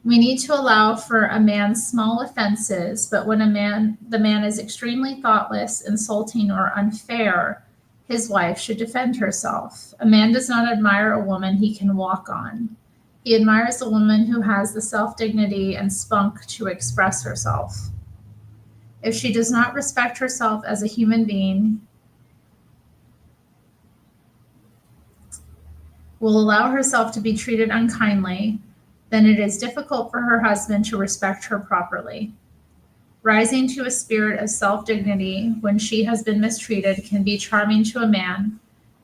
We need to allow for a man's small offenses, but when the man is extremely thoughtless, insulting, or unfair, his wife should defend herself. A man does not admire a woman he can walk on. He admires a woman who has the self-dignity and spunk to express herself. If she does not respect herself as a human being, will allow herself to be treated unkindly, then it is difficult for her husband to respect her properly. Rising to a spirit of self-dignity when she has been mistreated can be charming to a man,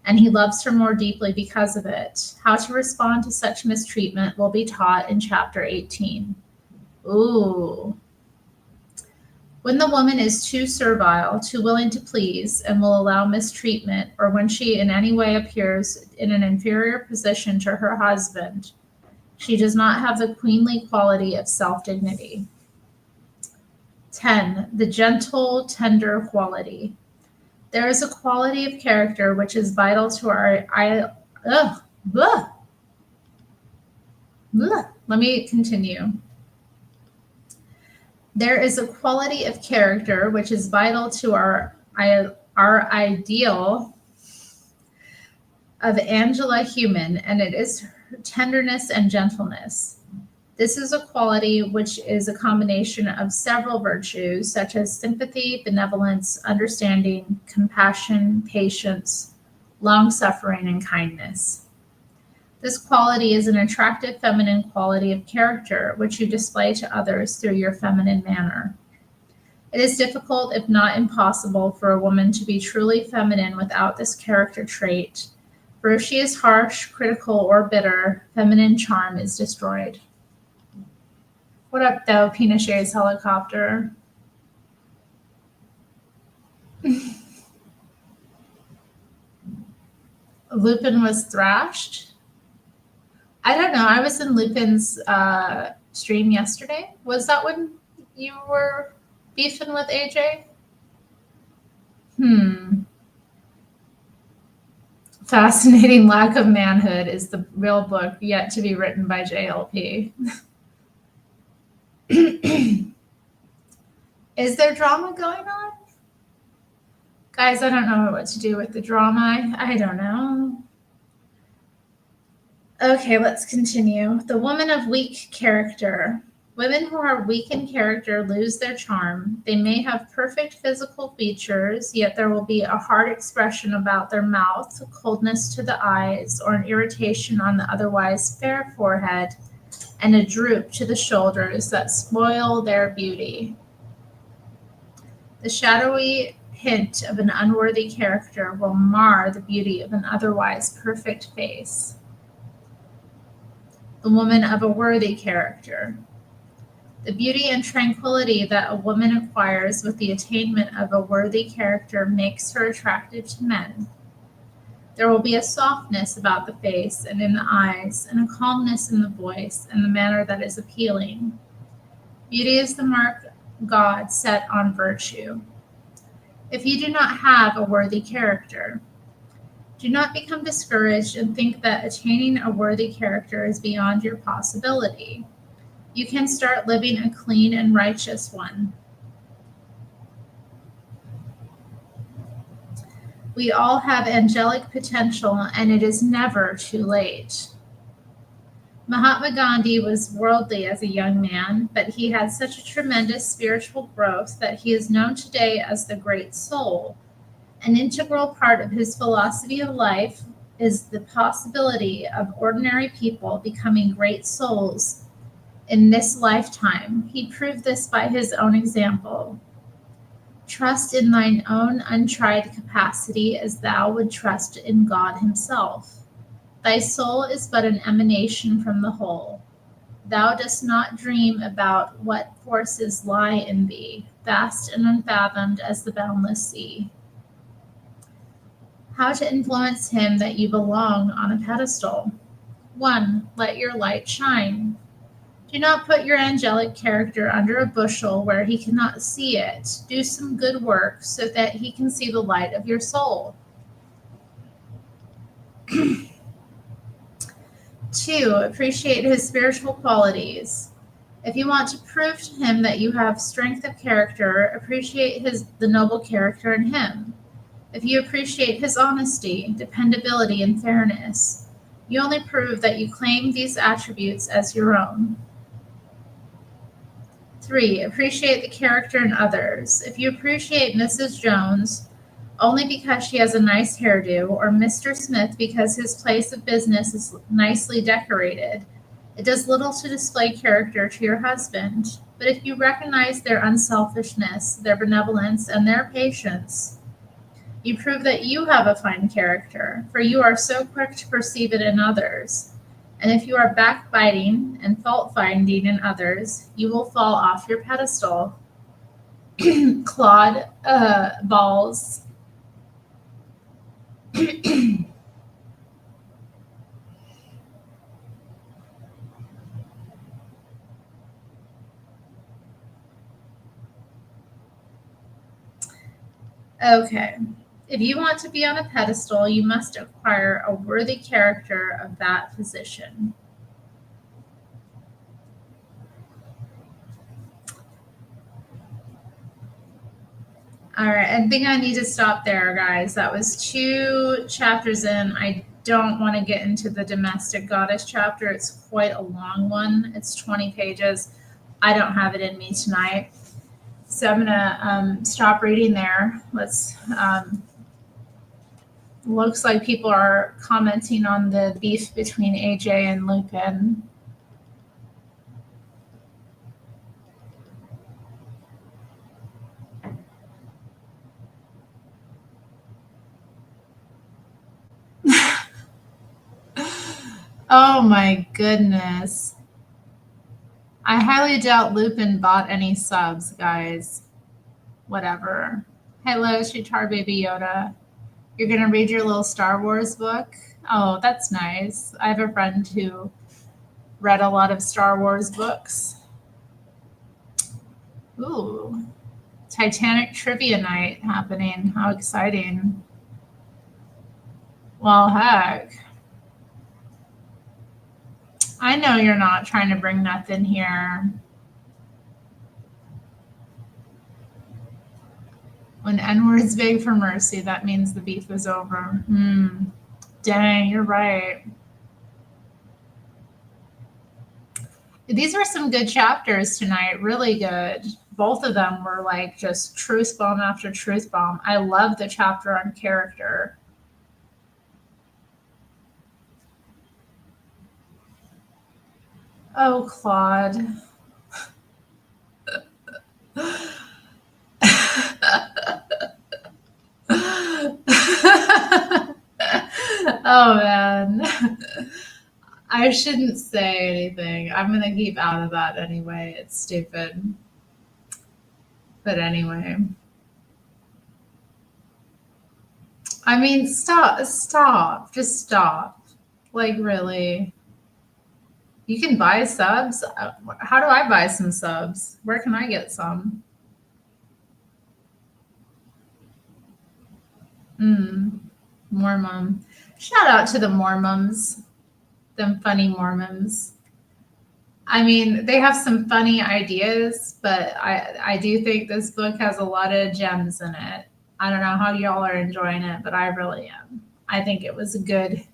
and he loves her more deeply because of it. How to respond to such mistreatment will be taught in chapter 18. Ooh. When the woman is too servile, too willing to please, and will allow mistreatment, or when she in any way appears in an inferior position to her husband, she does not have the queenly quality of self-dignity. 10. The gentle, tender quality. There is a quality of character which is vital to our... Let me continue. There is a quality of character which is vital to our ideal of Angela Human, and it is tenderness and gentleness. This is a quality which is a combination of several virtues, such as sympathy, benevolence, understanding, compassion, patience, long-suffering, and kindness. This quality is an attractive feminine quality of character, which you display to others through your feminine manner. It is difficult, if not impossible, for a woman to be truly feminine without this character trait, for if she is harsh, critical, or bitter, feminine charm is destroyed. What up, though, Pinochet's helicopter? Lupin was thrashed? I don't know. I was in Lupin's stream yesterday. Was that when you were beefing with AJ? Fascinating Lack of Manhood is the real book yet to be written by JLP. Is there drama going on? Guys, I don't know what to do with the drama. I don't know. Okay, let's continue. The woman of weak character. Women who are weak in character lose their charm. They may have perfect physical features, yet there will be a hard expression about their mouth, coldness to the eyes, or an irritation on the otherwise fair forehead, and a droop to the shoulders that spoil their beauty. The shadowy hint of an unworthy character will mar the beauty of an otherwise perfect face. The woman of a worthy character. The beauty and tranquility that a woman acquires with the attainment of a worthy character makes her attractive to men. There will be a softness about the face and in the eyes, and a calmness in the voice and the manner that is appealing. Beauty is the mark God set on virtue. If you do not have a worthy character, do not become discouraged and think that attaining a worthy character is beyond your possibility. You can start living a clean and righteous one. We all have angelic potential, and it is never too late. Mahatma Gandhi was worldly as a young man, but he had such a tremendous spiritual growth that he is known today as the Great Soul. An integral part of his philosophy of life is the possibility of ordinary people becoming great souls in this lifetime. He proved this by his own example. Trust in thine own untried capacity as thou would trust in God himself. Thy soul is but an emanation from the whole. Thou dost not dream about what forces lie in thee, vast and unfathomed as the boundless sea. How to influence him that you belong on a pedestal. 1. Let your light shine. Do not put your angelic character under a bushel where he cannot see it. Do some good work so that he can see the light of your soul. 2. Appreciate his spiritual qualities. If you want to prove to him that you have strength of character, appreciate the noble character in him. If you appreciate his honesty, dependability, and fairness, you only prove that you claim these attributes as your own. 3. Appreciate the character in others. If you appreciate Mrs. Jones only because she has a nice hairdo, or Mr. Smith because his place of business is nicely decorated, it does little to display character to your husband. But if you recognize their unselfishness, their benevolence, and their patience, you prove that you have a fine character, for you are so quick to perceive it in others. And if you are backbiting and fault-finding in others, you will fall off your pedestal. Claude Balls. Okay. If you want to be on a pedestal, you must acquire a worthy character of that position. All right, I think I need to stop there, guys. That was 2 chapters in. I don't want to get into the domestic goddess chapter. It's quite a long one. It's 20 pages. I don't have it in me tonight. So I'm going to stop reading there. Let's... looks like people are commenting on the beef between AJ and Lupin. Oh my goodness. I highly doubt Lupin bought any subs, guys. Whatever. Hello, Shitar Baby Yoda. You're going to read your little Star Wars book? Oh, that's nice. I have a friend who read a lot of Star Wars books. Ooh, Titanic trivia night happening. How exciting. Well, heck. I know you're not trying to bring nothing here. When N-words beg for mercy, that means the beef is over. Dang, you're right. These were some good chapters tonight, really good. Both of them were like just truth bomb after truth bomb. I love the chapter on character. Oh, Claude. Oh, man. I shouldn't say anything. I'm going to keep out of that anyway. It's stupid. But anyway. I mean, stop. Just stop. Like, really. You can buy subs? How do I buy some subs? Where can I get some? Mormon. Shout out to the Mormons. Them funny Mormons. I mean, they have some funny ideas, but I do think this book has a lot of gems in it. I don't know how y'all are enjoying it, but I really am. I think it was a good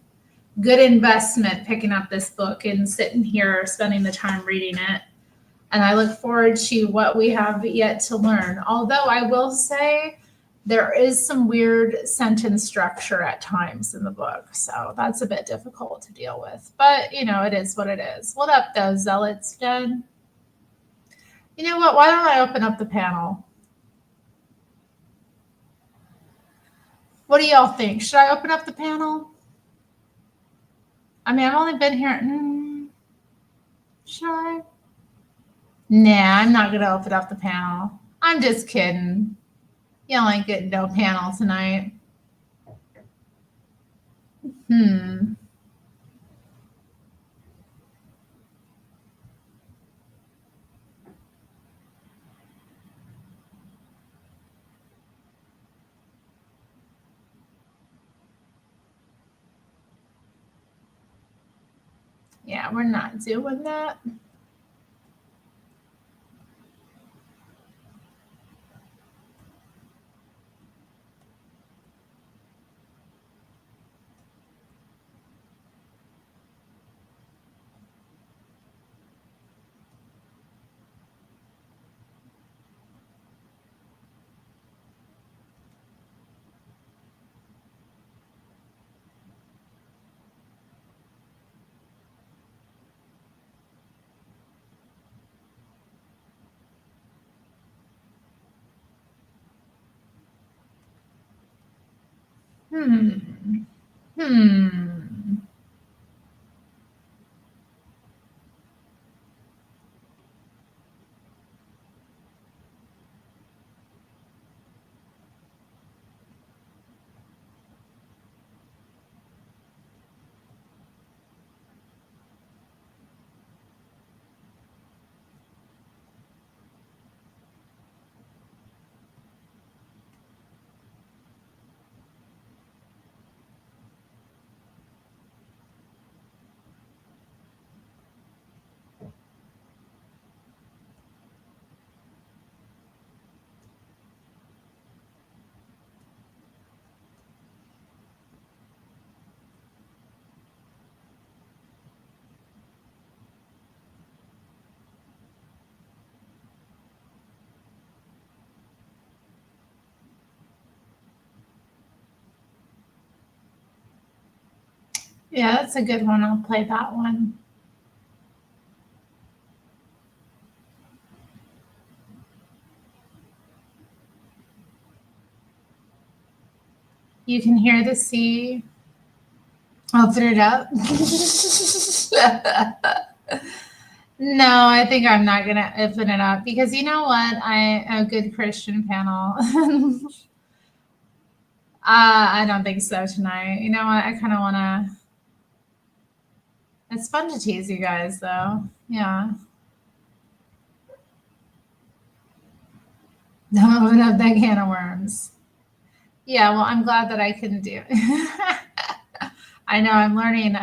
investment picking up this book and sitting here spending the time reading it. And I look forward to what we have yet to learn. Although I will say there is some weird sentence structure at times in the book. So that's a bit difficult to deal with. But, it is what it is. What up, though, Zealots Den? You know what? Why don't I open up the panel? What do y'all think? Should I open up the panel? I mean, I've only been here. Should I? Nah, I'm not going to open up the panel. I'm just kidding. Y'all ain't getting no panel tonight. Yeah, we're not doing that. Yeah, that's a good one. I'll play that one. You can hear the sea. Open it up. No, I think I'm not going to open it up because you know what? A good Christian panel. I don't think so tonight. You know what? I kind of want to. It's fun to tease you guys, though. Yeah. Don't open up that can of worms. Yeah, well, I'm glad that I can do it. I know I'm learning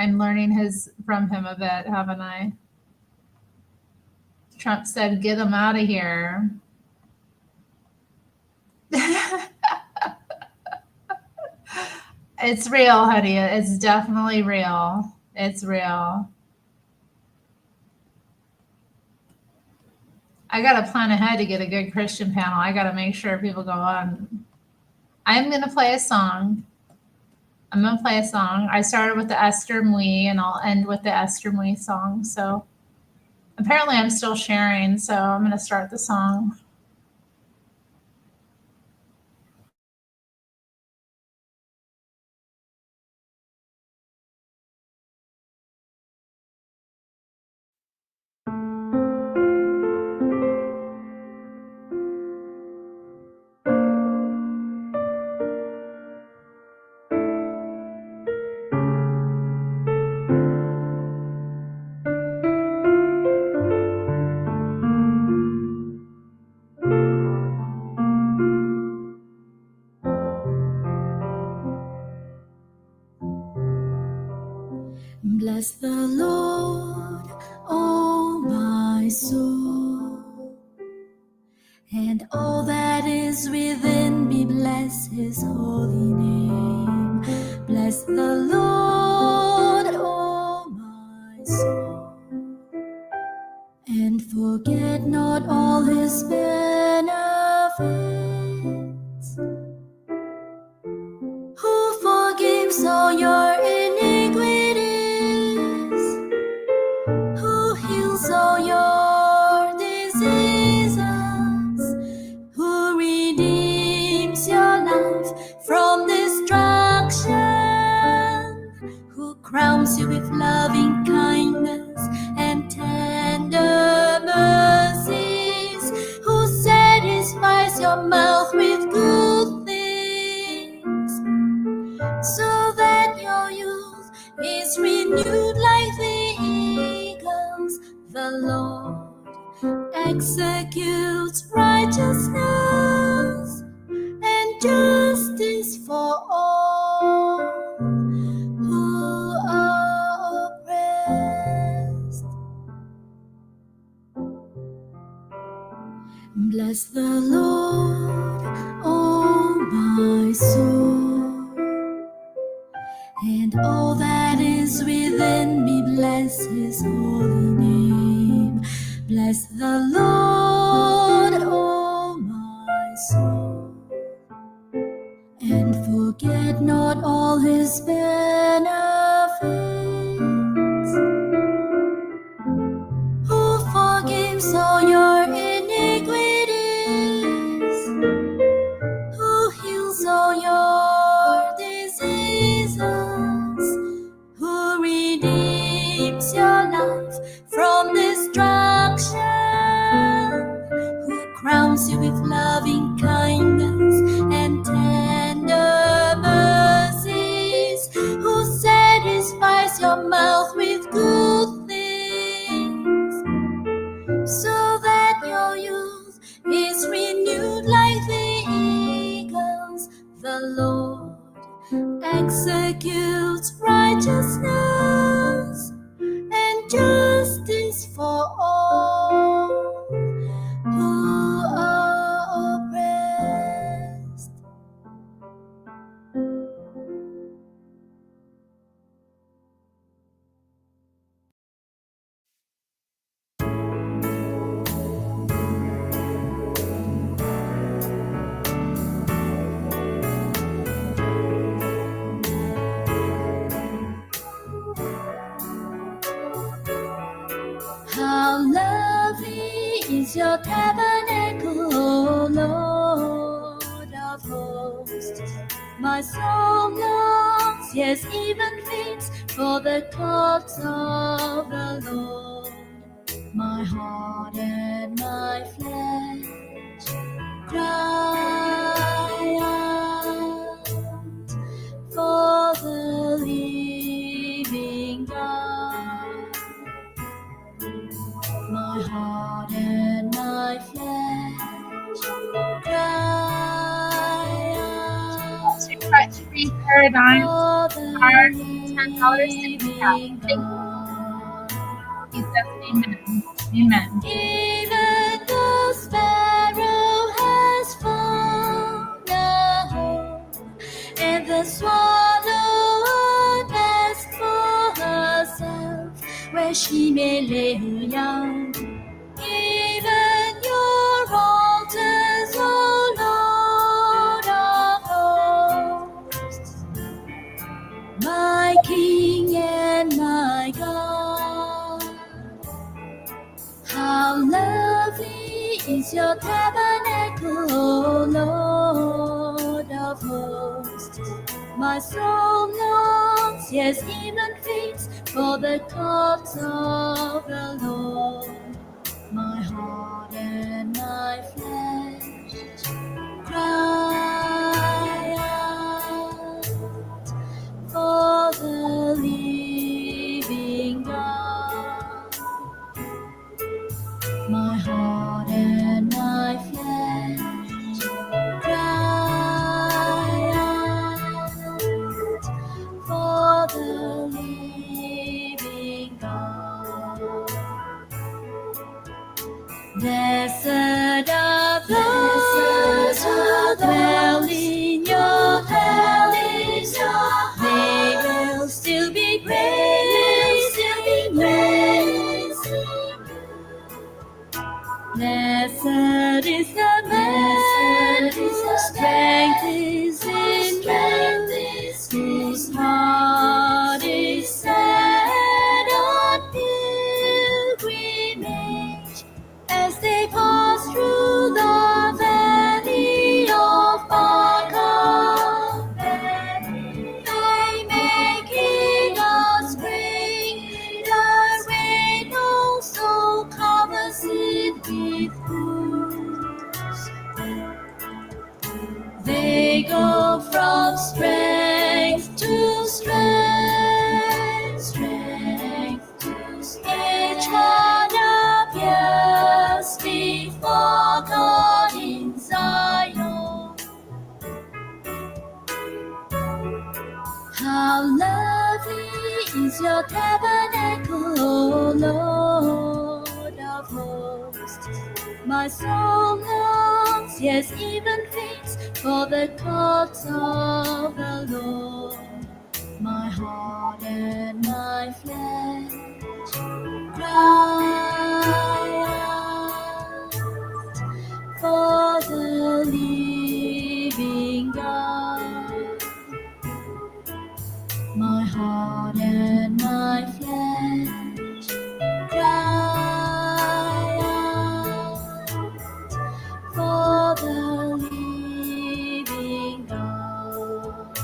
from him a bit, haven't I? Trump said, get him out of here. It's real, honey. It's definitely real. It's real. I got to plan ahead to get a good Christian panel. I got to make sure people go on. I'm going to play a song. I started with the Esther Mui, and I'll end with the Esther Mui song. So apparently I'm still sharing, so I'm going to start the song. Bless the Lord, oh my soul, and all that is within me, bless his holy name. Bless the Lord, oh my soul, and forget not all his benefits, who forgives all your iniquities, who heals all your diseases, who redeems your life from destruction, who crowns you with loving kindness and tender mercies, who satisfies your mouth with good things, so that your youth is renewed like the eagles. The Lord executes righteousness and justice for all who are oppressed. Bless the Lord, oh my soul, and all that is within me, bless his holy name. Bless the Lord, oh my soul, and forget not all his benefits, who forgives all your iniquities, who heals all your diseases, who redeems your life from destruction, who crowns you with loving kindness and tender mercies, who satisfies your mouth with good things, so that your youth is renewed like the eagles. The Lord executes righteousness and justice for all who are oppressed. How lovely is your tabernacle, O Lord of hosts. My soul longs, yes, even faints, for the courts of the Lord. My heart and my flesh cry out for the living God. My heart and my flesh cry out To Crutch Free Paradigm, for the our $10 super chat. living Thank God. you. He says amen. Amen. Even the sparrow has found a home, and the swallow a nest for herself, where she may lay her young. Even is your tabernacle, O Lord of hosts. My soul longs, yes, even faints, for the courts of the Lord. My heart and my flesh cry out for the living God. My heart and my flesh cry out for the living God. Blessed are those who dwell in your palace. They will still be praising, Blessed is the man whose strength is in you, whose heart is set on pilgrimage. As they pass through the valley of Baca, they make it a spring. The rain also covers it with booze. They go from strength to strength, strength to strength. Each one appears before God in Zion. How lovely is your tabernacle, O Lord of hosts. My soul longs, yes, even faints, for the courts of the Lord. My heart and my flesh cry out for the living God. My heart and my flesh cry out for the living God.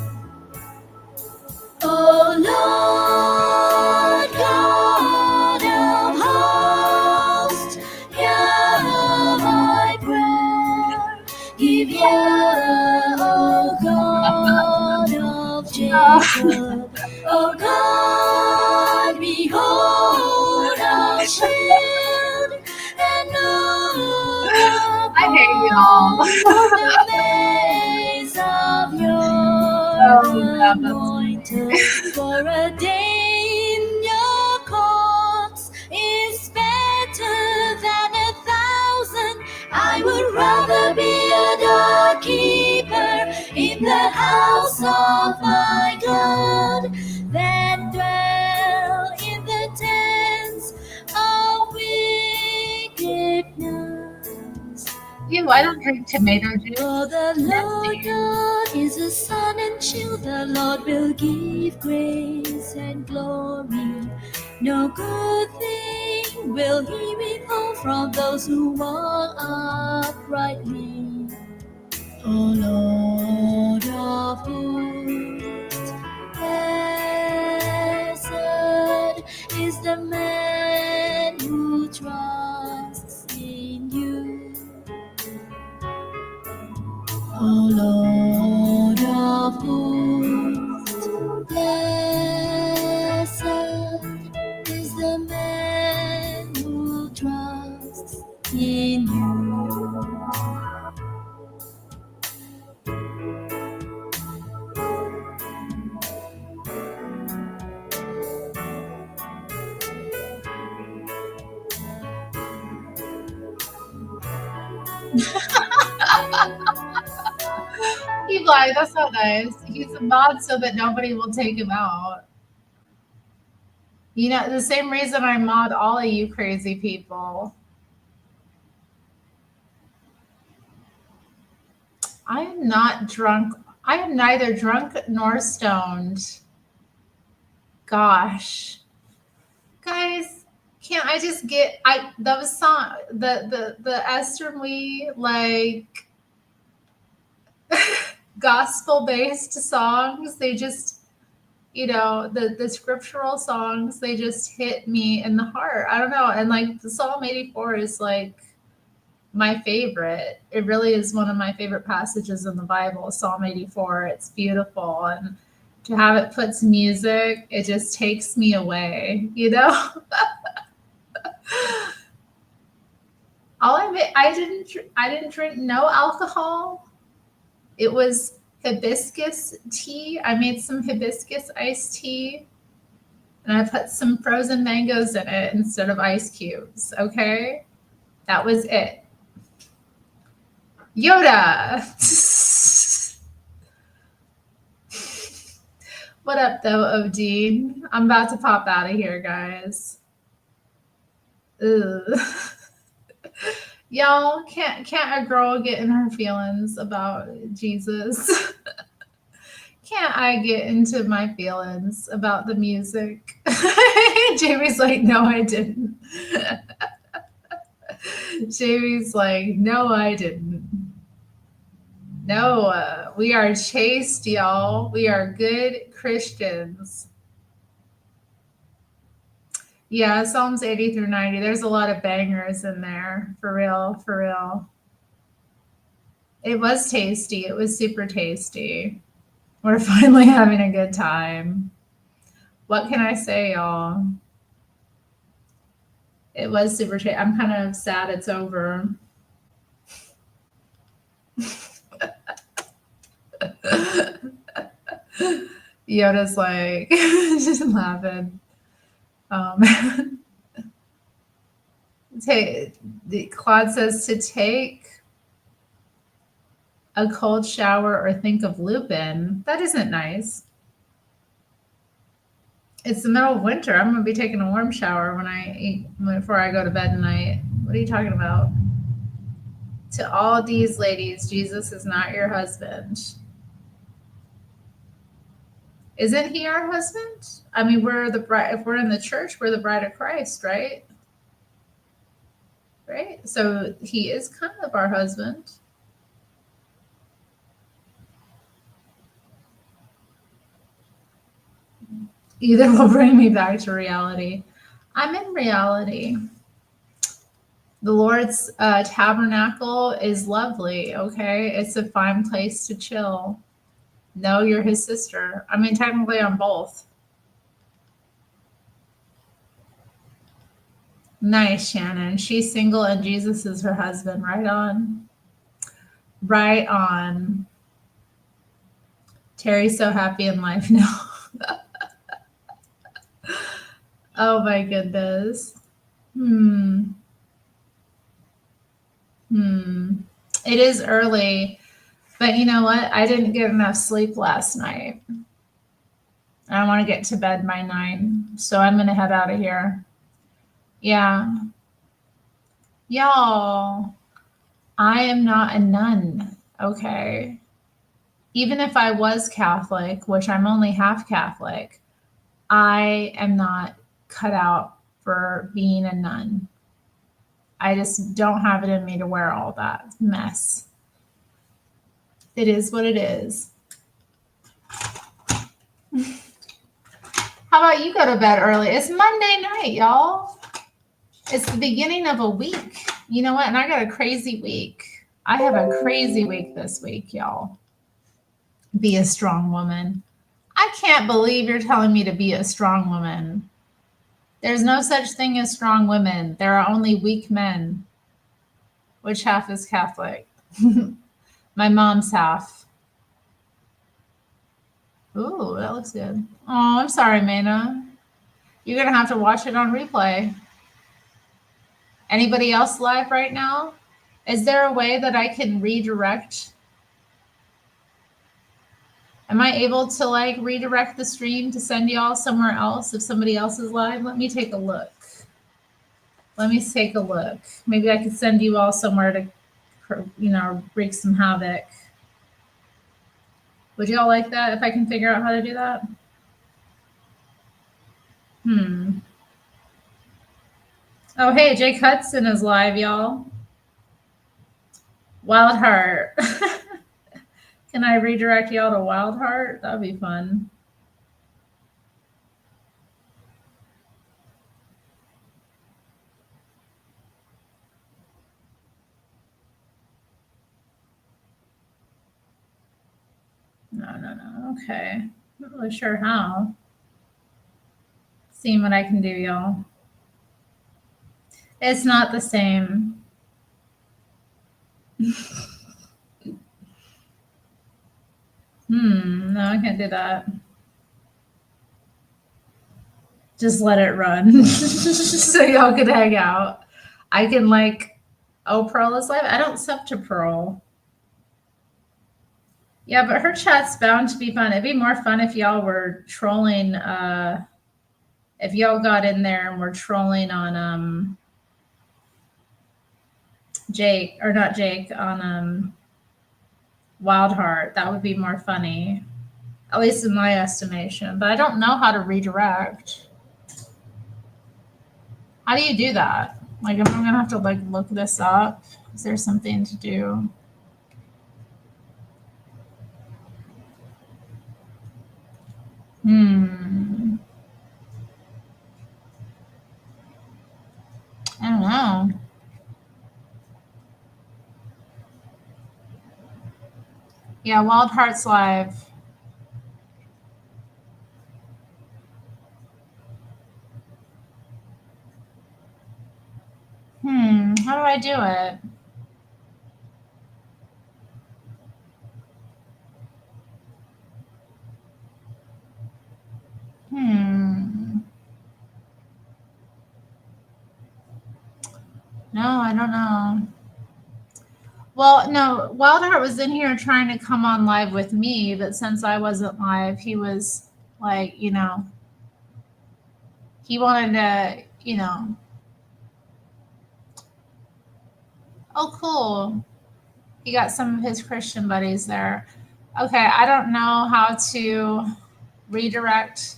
O Lord God of hosts, hear my prayer. Give ear, O God of Jacob. O God, behold our shield and I hate y'all. the face of your anointed. For a day in your courts is better than 1,000. I would rather be a doorkeeper in the house of my God than dwell in the tents of wickedness. Ew, I don't drink tomato juice. For the Lord God is a sun and shield. The Lord will give grace and glory. No good thing will he withhold from those who walk uprightly. O Lord of hosts, blessed is the man who trusts in you. O Lord of hosts, blessed is the man who trusts in you. He lied. That's not nice. He's a mod so that nobody will take him out. You know, the same reason I mod all of you crazy people. I am not drunk. I am neither drunk nor stoned. Gosh. Guys, Can't I just get those song the Esther Lee like gospel based songs, they just, the scriptural songs, they just hit me in the heart. I don't know. And like the Psalm 84 is like my favorite. It really is one of my favorite passages in the Bible, Psalm 84. It's beautiful. And to have it put to music, it just takes me away, I didn't drink no alcohol. It was hibiscus tea. I made some hibiscus iced tea and I put some frozen mangoes in it instead of ice cubes. Okay. That was it. Yoda. What up though, Odine? I'm about to pop out of here, guys. Ugh. Y'all, can't a girl get in her feelings about Jesus? Can't I get into my feelings about the music? Jamie's like, no, I didn't. Jamie's like, no, I didn't. No, we are chaste, y'all. We are good Christians. Yeah, Psalms 80 through 90. There's a lot of bangers in there. For real, for real. It was tasty. It was super tasty. We're finally having a good time. What can I say, y'all? It was super tasty. I'm kind of sad it's over. Yoda's like, just laughing. Claude says to take a cold shower or think of Lupin. That isn't nice. It's the middle of winter. I'm going to be taking a warm shower before I go to bed tonight. What are you talking about? To all these ladies, Jesus is not your husband. Isn't he our husband? I mean, we're the bride. If we're in the church, we're the bride of Christ, right? Right? So he is kind of our husband. Either will bring me back to reality. I'm in reality. The Lord's tabernacle is lovely, okay? It's a fine place to chill. No, you're his sister. I mean, technically, I'm both. Nice, Shannon. She's single and Jesus is her husband. Right on. Right on. Terry's so happy in life now. Oh my goodness. It is early, but you know what? I didn't get enough sleep last night. I want to get to bed by 9, so I'm going to head out of here. Yeah. Y'all, I am not a nun, okay? Even if I was Catholic, which I'm only half Catholic, I am not cut out for being a nun. I just don't have it in me to wear all that mess. It is what it is. How about you go to bed early? It's Monday night, y'all. It's the beginning of a week. You know what? And I got a crazy week. I have a crazy week this week, y'all. Be a strong woman. I can't believe you're telling me to be a strong woman. There's no such thing as strong women. There are only weak men. Which half is Catholic? My mom's half. Ooh, that looks good. Oh, I'm sorry, Maina. You're going to have to watch it on replay. Anybody else live right now? Is there a way that I can redirect? Am I able to like redirect the stream to send y'all somewhere else if somebody else is live? Let me take a look. Maybe I could send you all somewhere to, wreak some havoc. Would y'all like that if I can figure out how to do that? Oh, hey, Jake Hudson is live, y'all. Wild Heart. Can I redirect y'all to Wild Heart? That'd be fun. No. Okay. Not really sure how. Seeing what I can do, y'all. It's not the same. No, I can't do that. Just let it run. So y'all can hang out. I can Pearl is live. I don't sub to Pearl. Yeah, but her chat's bound to be fun. It'd be more fun if y'all were trolling, if y'all got in there and were trolling on Jake, or not Jake, on Wildheart. That would be more funny. At least in my estimation. But I don't know how to redirect. How do you do that? Like, I'm gonna have to look this up. Is there something to do? I don't know. Yeah, Wild Hearts Live. How do I do it? No, I don't know. Well, no, Wildheart was in here trying to come on live with me, but since I wasn't live, he was he wanted to, oh, cool. He got some of his Christian buddies there. Okay, I don't know how to redirect,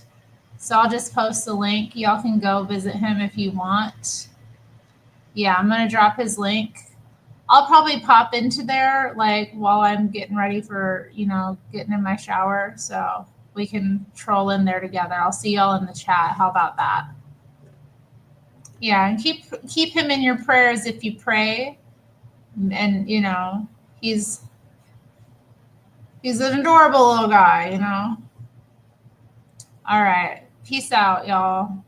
so I'll just post the link. Y'all can go visit him if you want. Yeah, I'm going to drop his link. I'll probably pop into there while I'm getting ready for, getting in my shower. So we can troll in there together. I'll see y'all in the chat. How about that? Yeah, and keep him in your prayers if you pray. And he's an adorable little guy, All right. Peace out, y'all.